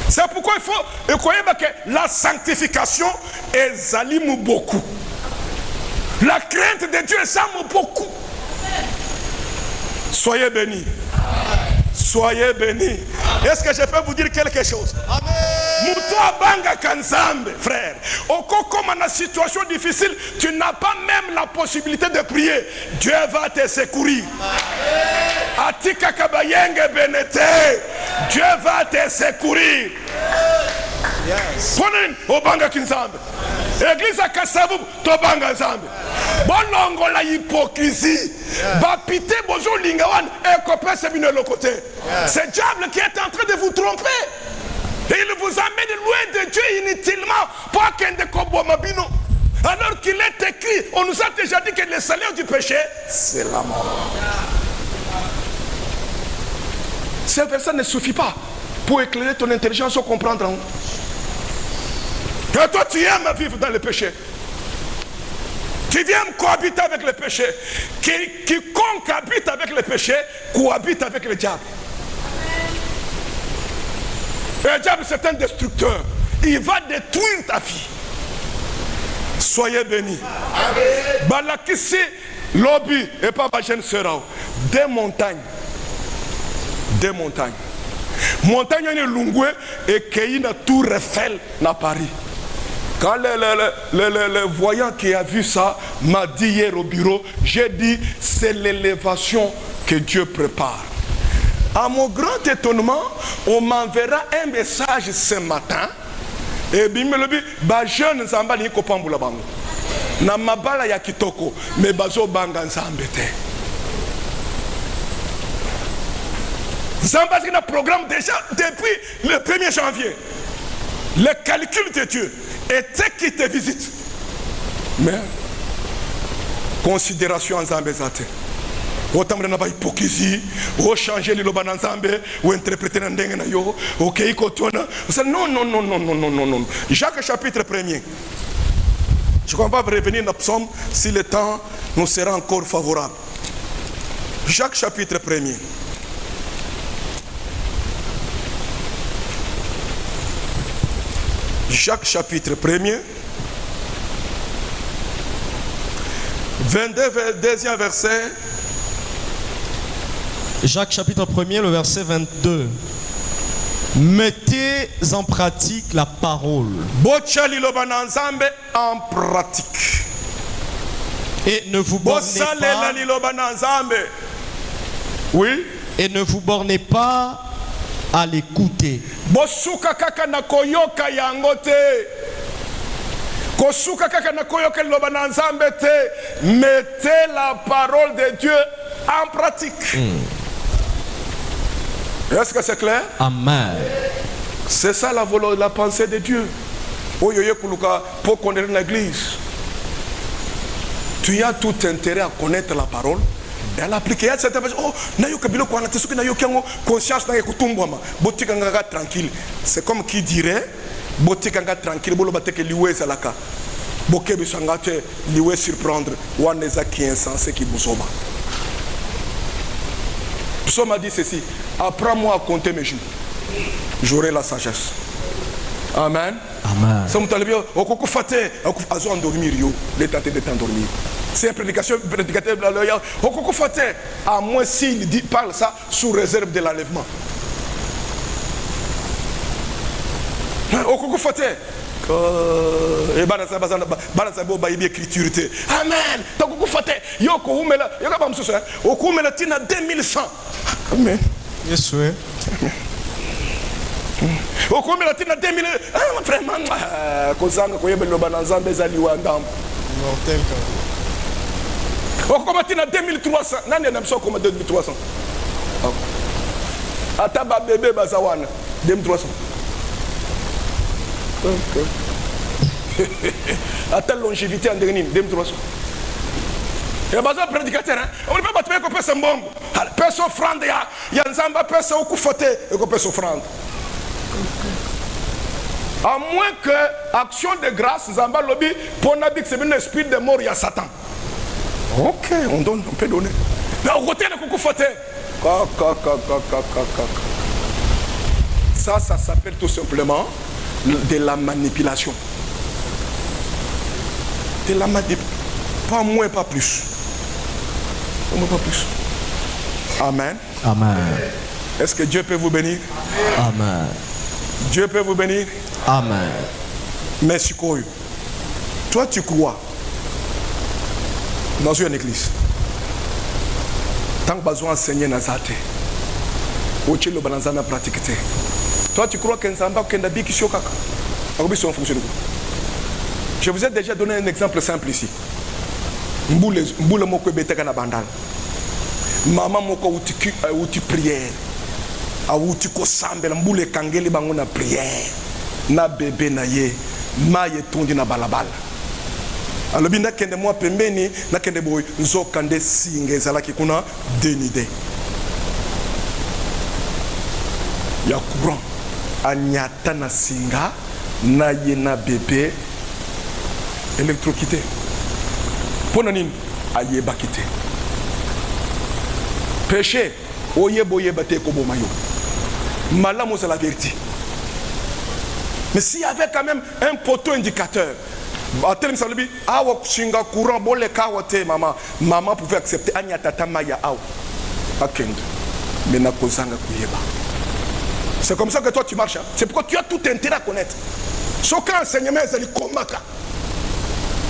C'est pourquoi il faut croire que la sanctification est zalimou beaucoup. La crainte de Dieu est zalimou beaucoup. Soyez bénis. Soyez bénis. Est-ce que je peux vous dire quelque chose? Amen. toi banga kanzambe frère okokoma na situation difficile tu n'as pas même la possibilité de prier Dieu va te secourir atika kabayenge benete Dieu va te secourir Ponen obanga kinzambe Église à Kasavu tobanga nzambe bolongo la hypocrisie bapité bozo lingawan et copain c'est bien le côté c'est diable qui est en train de vous tromper et il vous amène loin de Dieu inutilement pour qu'il ne combo mabino alors qu'il est écrit on nous a déjà dit que le salaire du péché c'est la mort. Ce verset ne suffit pas pour éclairer ton intelligence ou comprendre. Que toi tu aimes vivre dans le péché. Tu viens cohabiter avec le péché. Quiconque habite avec le péché cohabite avec le diable. Et le diable c'est un destructeur. Il va détruire ta vie. Soyez bénis. Balakisi lobby et pas ma jeune sœur. Des montagnes. Des montagnes. Montagne est Lungwe et Keïna Tour Eiffel na Paris. Quand le voyant qui a vu ça m'a dit hier au bureau, j'ai dit c'est l'élévation que Dieu prépare. À mon grand étonnement, on m'enverra un message ce matin. Et bien, bah jeune Zamba ni kopambula bango. Na mabala ya kitoko, mais bazo banga nzambete. Zamba c'est un programme déjà depuis le 1er janvier. Le calcul de Dieu était qui te visite. Mais considération en Zambé zate. Autant de pas hypocrisie, ou changer le loban en Zambé, ou interpréter un dengue na yo, ok, non, non, non, non, non, non, non, non. Jacques chapitre 1er. Je ne vais pas revenir dans le psaume si le temps nous sera encore favorable. Jacques chapitre 1er. Jacques chapitre 1er, 22e verset. Jacques chapitre 1er, le verset 22. Mettez en pratique la parole. En pratique. Et ne vous bornez pas. Oui. Et ne vous bornez pas à l'écouter. Bosuka kaka na koyoka yango te. Kosuka kaka na koyoka liloba na nzambe te. Mettez la parole de Dieu en pratique. Est-ce que c'est clair? Amen. C'est ça la pensée de Dieu. Oyoye kuluka pour connaître l'église. Tu as tout intérêt à connaître la parole. Elle applique certaines personnes. Oh, nayo kabilo kwa na tesuki nayo kiango conscience na kutumbwama. Botika ngaka tranquille. C'est comme qui dirait botika ngaka tranquille bolo bateke liwe zalaka. Boke bisangate liwe surprendre waneza qui insensé qui bosoba. Psaume a dit ceci, apprends-moi à compter mes jours. J'aurai la sagesse. Amen. Amen. Ça me bien au coco faté, à zo endormir yo, les tenter de t'endormir. C'est un prédicateur au coco faté, à moins s'il parle ça sous réserve de l'enlèvement. Au coco faté. Et écriture. Amen. Donc vous faites yoko umela yoka ba msusu okumela tina 2100. Amen. Yes oui. Okumela tina 2000 vraiment kozanga koyebelo bana nzambe zaliwa ndam. Mortel. Okoma tina 2300. Nani na msoko koma 2300. Ata ba bébé bazawana 2300. À telle longévité en dernier, 2300. Il y a besoin de prédicateur. On ne peut pas te faire que personne un bon. Personne offrande, il y a un zamba, personne au coup fauté, et que personne offrande. À moins que action de grâce, zamba lobby, pour n'habiter c'est un esprit de mort, il y a Satan. Ok, on donne, on peut donner. Mais au côté de coup fauté. Ça s'appelle tout simplement de la manipulation. De la manipulation. Pas moins, pas plus. Pas moins, pas plus. Amen. Amen. Est-ce que Dieu peut vous bénir? Amen. Dieu peut vous bénir? Amen. Mais Sikoyo, toi tu crois dans une église. Tant que besoin enseigner Nazate, au Tchelo Banazana pratique. Toi tu crois qu'un Zamba Kendabi qui Shokaka. Je vous ai déjà donné un exemple simple ici. Mboule moko beteka na bandal. Maman moko uti prière. A uti ko sambela mboule kangeli bango na prière. Na bébé na ye maye tondi na balabala. Alobi na kende mwa pembeni na kende boy nzokande singe ezalaki kuna denide. Ya courant anyata na singa na ye na bébé électrocuté. Pona nini ayeba kité. Péché oyeba te ko boma yo. Malamu c'est la vérité. Mais s'il y avait quand même un poteau indicateur, maman pouvait accepter. C'est comme ça que toi tu marches. C'est pourquoi tu as tout intérêt à connaître.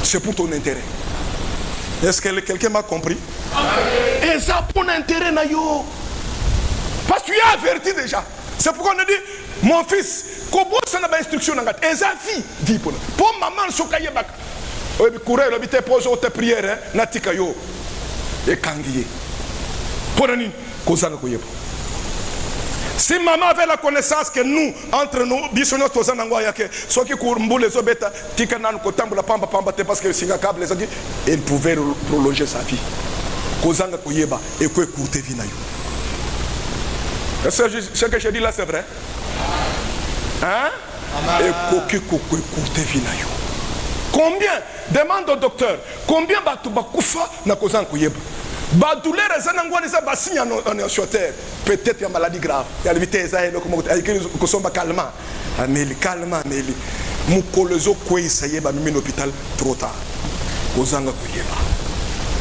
C'est pour ton intérêt. Est-ce que quelqu'un m'a compris? Et ça pour l'intérêt. Parce que tu es averti déjà. C'est pourquoi on a dit, mon fils, comment ça n'a pas instruction dans la vie? Et ça vie pour maman, sokaye bak. Oui, courir, l'habiter, pose autre prière, natika yo. Et kangiye. Pour nani, kozana koyeba. Si maman avait la connaissance que nous, entre nous, bisonnos tozana ngoyake, soit qui court mboule zobeta, tikanan kotambula pamba pamba te parce que singa câble les autres, elle pouvait prolonger sa vie. Kozana koyeba et quoi courter vie na yo. Ce que je dis là, c'est vrai? Hein? Et combien? Demande au docteur. Combien batu bakufa na kozan kuyeba? Badouleur ezanangwa nisa basinya sur terre. Peut-être une maladie grave. Il y a l'évité ezaïe comme kosomba calma. Ameli calma ameli. Mukolozo kwe isayeba mimi l'hôpital trop tard. Kozanga kuyeba.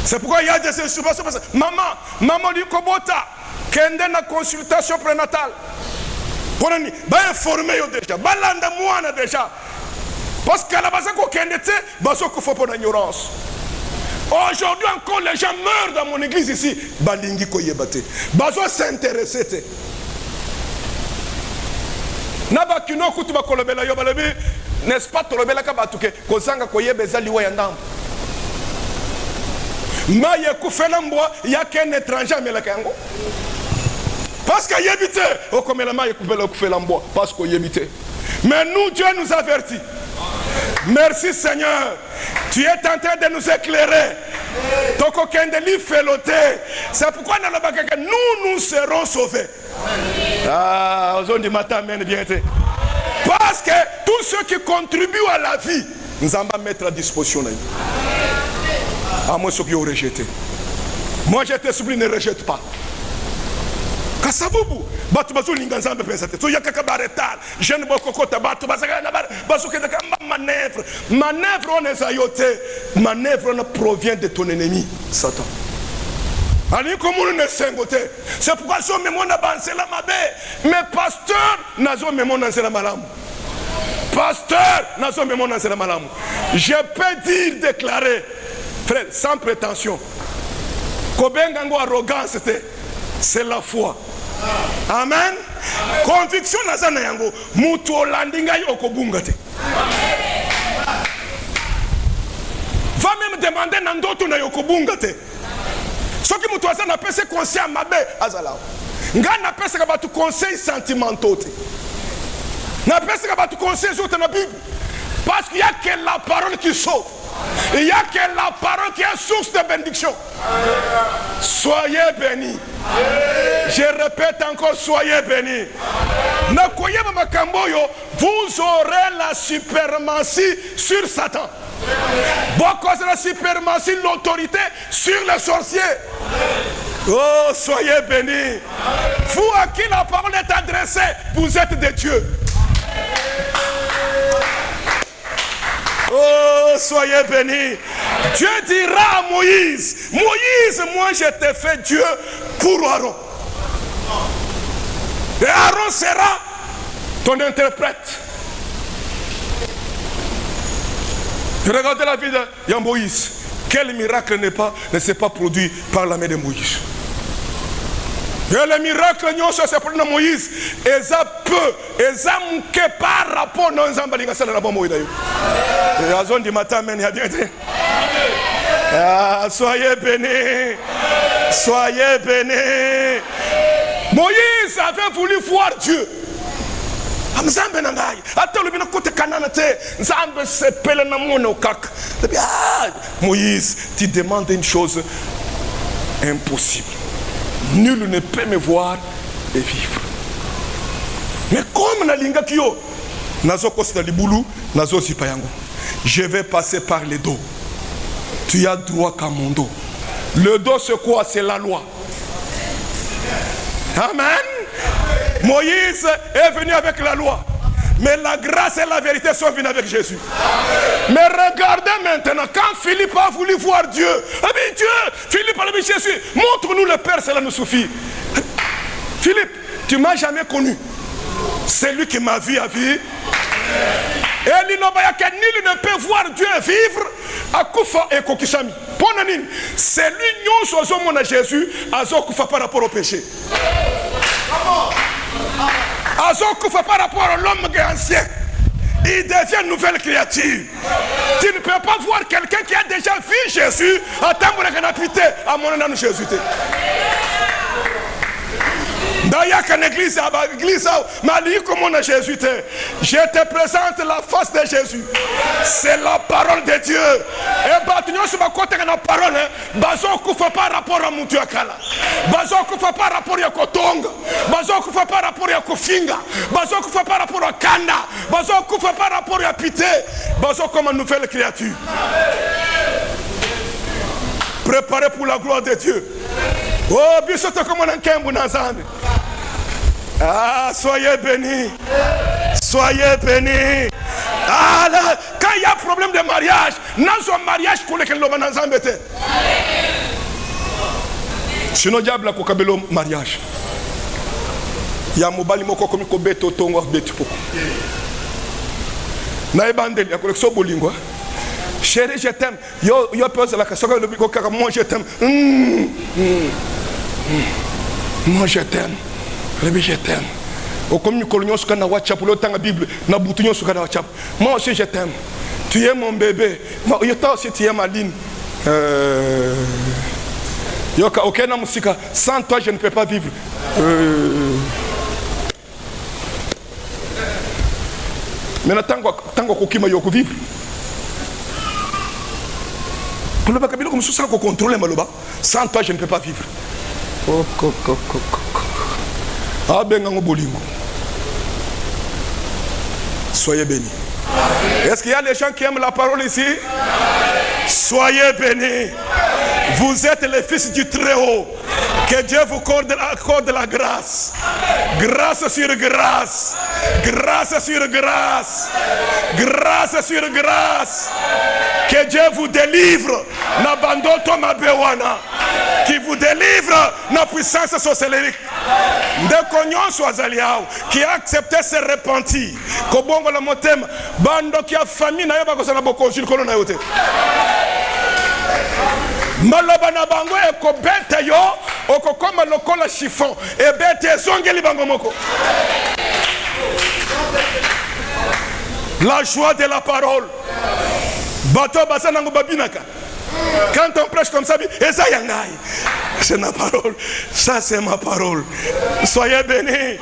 C'est pourquoi il y a des insuffisants. Maman dit kobota. Kende na consultation prénatale. Pour nous, informer déjà, balanda mouana déjà. Parce qu'à la base, quand kende te, baso ko faut pour l'ignorance. Aujourd'hui encore, les gens meurent dans mon église ici. Balingi ko yebate. Baso s'intéresser te. Naba kino kutu ba kolobela yo balebi, n'est-ce pas tolobela ka batuke, kozanga ko yebeza liwa ya ndambo. Maye kufela mbwa ya ken étranger mais la kango. Parce qu'il y a habité, oh comme la maille coupée l'ambois, parce qu'il y a habité. Mais nous, Dieu nous avertit. Merci Seigneur, tu es en train de nous éclairer. Toko kendeli felote. C'est pourquoi nous serons sauvés. Ah, aux du matin, bien été. Parce que tous ceux qui contribuent à la vie, nous allons mettre à disposition. À moins ceux qui ont rejeté. Moi, je te supplie, ne rejette pas. Kasabubu, batu bazu linganzambe pesate. So yakaka baretal, jeune bokokota batu bazaka na bazuke de manœuvre. Manœuvre on est ayoté. Manœuvre on provient de ton ennemi, Satan. Ali komunu ne sengote. C'est pourquoi so memo na bansela mabe. Mais pasteur nazo memo na nsela malamu. Pasteur nazo memo na nsela malamu. Je peux dire, déclarer, frère, sans prétention. Kobengango arrogance c'est la foi. Amen. Conviction nazana yango mutu olandinga okobunga te. Va même demander nandoto na yokobunga te. Soki mutu azana pese conseil mabe azala. Ngana pese ka batu conseil sentimentaux te. Na pese ka batu conseil zote na Bible. Parce qu'il y a que la parole qui sauve. Il n'y a que la parole qui est source de bénédiction. Soyez bénis. Je répète encore, soyez bénis. Vous aurez la suprématie sur Satan. Beaucoup de la suprématie, l'autorité sur les sorciers. Oh, soyez bénis. Vous à qui la parole est adressée, vous êtes des dieux. Oh, soyez bénis. Dieu dira à Moïse, Moïse, moi je t'ai fait Dieu pour Aaron. Et Aaron sera ton interprète. Regardez la vie de Moïse. Quel miracle ne s'est pas produit par la main de Moïse? Et le miracle, c'est pour Moïse. Et ça peu, et ça manque par rapport à nos ambalingas. C'est la bonne Moïse. Et à zone du matin, il y a bien été. Soyez bénis. Soyez bénis. Moïse avait voulu voir Dieu. Moïse, tu demandes une chose impossible. Nul ne peut me voir et vivre. Mais comme nalinga kyo, nazo kosta libulu, nazo sipayango. Je vais passer par le dos. Tu as droit qu'à mon dos. Le dos c'est quoi? C'est la loi. Amen. Moïse est venu avec la loi. Mais la grâce et la vérité sont venues avec Jésus. Mais regardez maintenant, quand Philippe a voulu voir Dieu, Dieu, Philippe a dit Jésus, montre-nous le Père, cela nous suffit. Philippe, tu ne m'as jamais connu. C'est lui qui m'a vu à vie. Et nul ne peut voir Dieu vivre à Koufa et Kokishami. C'est lui qui a Jésus à Koufa par rapport au péché. Azokufa par rapport à l'homme ancien, il devient une nouvelle créature. Tu ne peux pas voir quelqu'un qui a déjà vu Jésus à temps où il a pité à mon nom de Jésus. D'ailleurs, quand l'église m'a dit comment Jésus était, je te présente la face de Jésus. C'est la parole de Dieu. Et bâtiment sur ma côté de la parole, bazo kufa par rapport à Moutou Akala, bazo kufa par rapport à Kotonga, bazo kufa par rapport à Kofinga, bazo kufa par rapport à Kanda, bazo kufa par rapport à Pité, bazo comme une nouvelle créature. Préparé pour la gloire de Dieu. Oh, bisoto comme un kembu nazambe. Ah, soyez bénis. Soyez bénis. Ah, là, quand il y a problème de mariage, dans un mariage, pour lequel l'homme nazambe était. Sinon, diable a kokabelo mariage. Il y a mobali moko komi ko beto tongo beti poko. Na ebandeli ya collection bolingo. Chérie, je t'aime. Yo pose la question. Moi, je t'aime. Moi, je t'aime. Je t'aime. Moi aussi, je t'aime. Tu es mon bébé. Toi aussi, tu es ma ligne. Sans toi, je ne peux pas vivre. Mais tant qu'on va vivre. Sans toi, je ne peux pas vivre. Soyez bénis. Est-ce qu'il y a des gens qui aiment la parole ici? Soyez bénis. Vous êtes les fils du Très-Haut. Que Dieu vous accorde la grâce. Grâce sur grâce. Grâce sur grâce. Grâce sur grâce. Que Dieu vous délivre. N'abandonne pas ma béwana. Qui vous délivre la puissance sorcellerie. Qui a accepté se repentir. Kobongo la motem. Bando qui a famille na yoba kosana boko jil kolona yote. Malobana bango e ko bete yo okokoma lokola chiffon e bete zongeli bango moko. La joie de la parole. Bato basanango babinaka. Quand on prêche comme ça, c'est ma parole. Ça, c'est ma parole. Soyez bénis.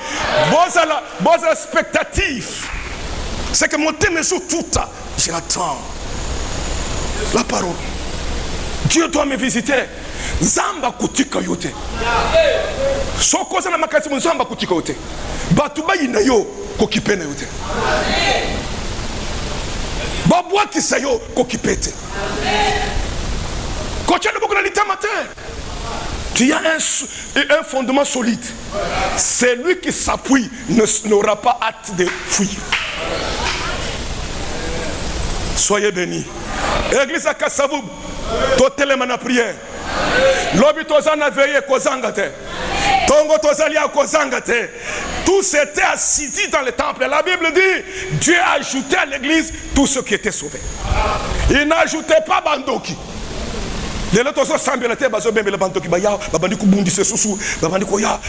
Bon expectatif. C'est que mon thème est sur tout. J'attends la parole. Dieu doit me visiter. Zamba kutika yote. Soko sana makati mzamba kutika yote. Batuba inayo kokipena yote. Babwa kisayo kokipete. Tu as un fondement solide. Celui qui s'appuie n'aura pas hâte de fuir. Soyez bénis. Église à Kassavou, totelement na prière. Lobi tozana veillé kozangate. Tongo tozalia kozangate. Tous étaient assidus dans le temple. La Bible dit, Dieu a ajouté à l'église tous ceux qui étaient sauvés. Il n'ajoutait pas bandoki. Les autres semblent être baso bien le bandoki baya babandi kubundi se susu babandi koya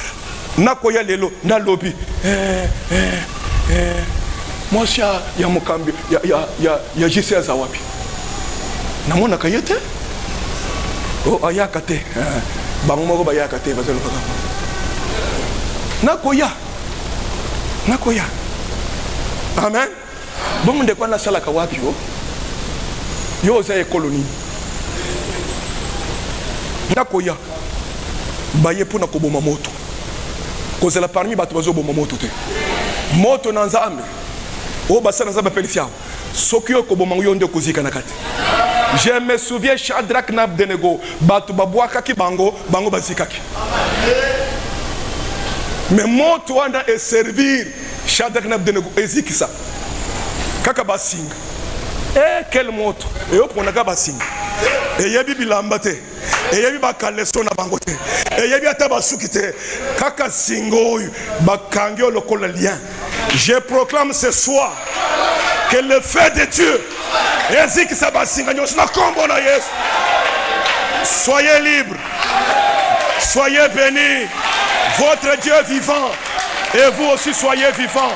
na koya lelo na lobby moi sia ya mokambi ya JC Zawapi namona kayete oh ayakate bango moko bayakate bazelo kaka na koya amen bon de kwa na sala kawapi yo za ekoloni nakoya baye pona koboma moto kozela parmi bato bazoboma moto te moto na nzambe o basana nzambe pelisiao soki yo koboma yo nde kozika na kati. Je me souviens Shadrach na Abednego bato babwakaki bango bazikaki mais moto wana e servir Shadrach na Abednego ezikisa kaka basinga quel moto e yo ponaka basinga e yebi bilamba te et yebi bakaleso na bango te et yebi ata basuki te kaka singo bakangi lokola lien. Je proclame ce soir que le feu de Dieu eziki sa basinga nyos na kombo na Yesu. Soyez libres, soyez bénis, votre Dieu vivant et vous aussi soyez vivants.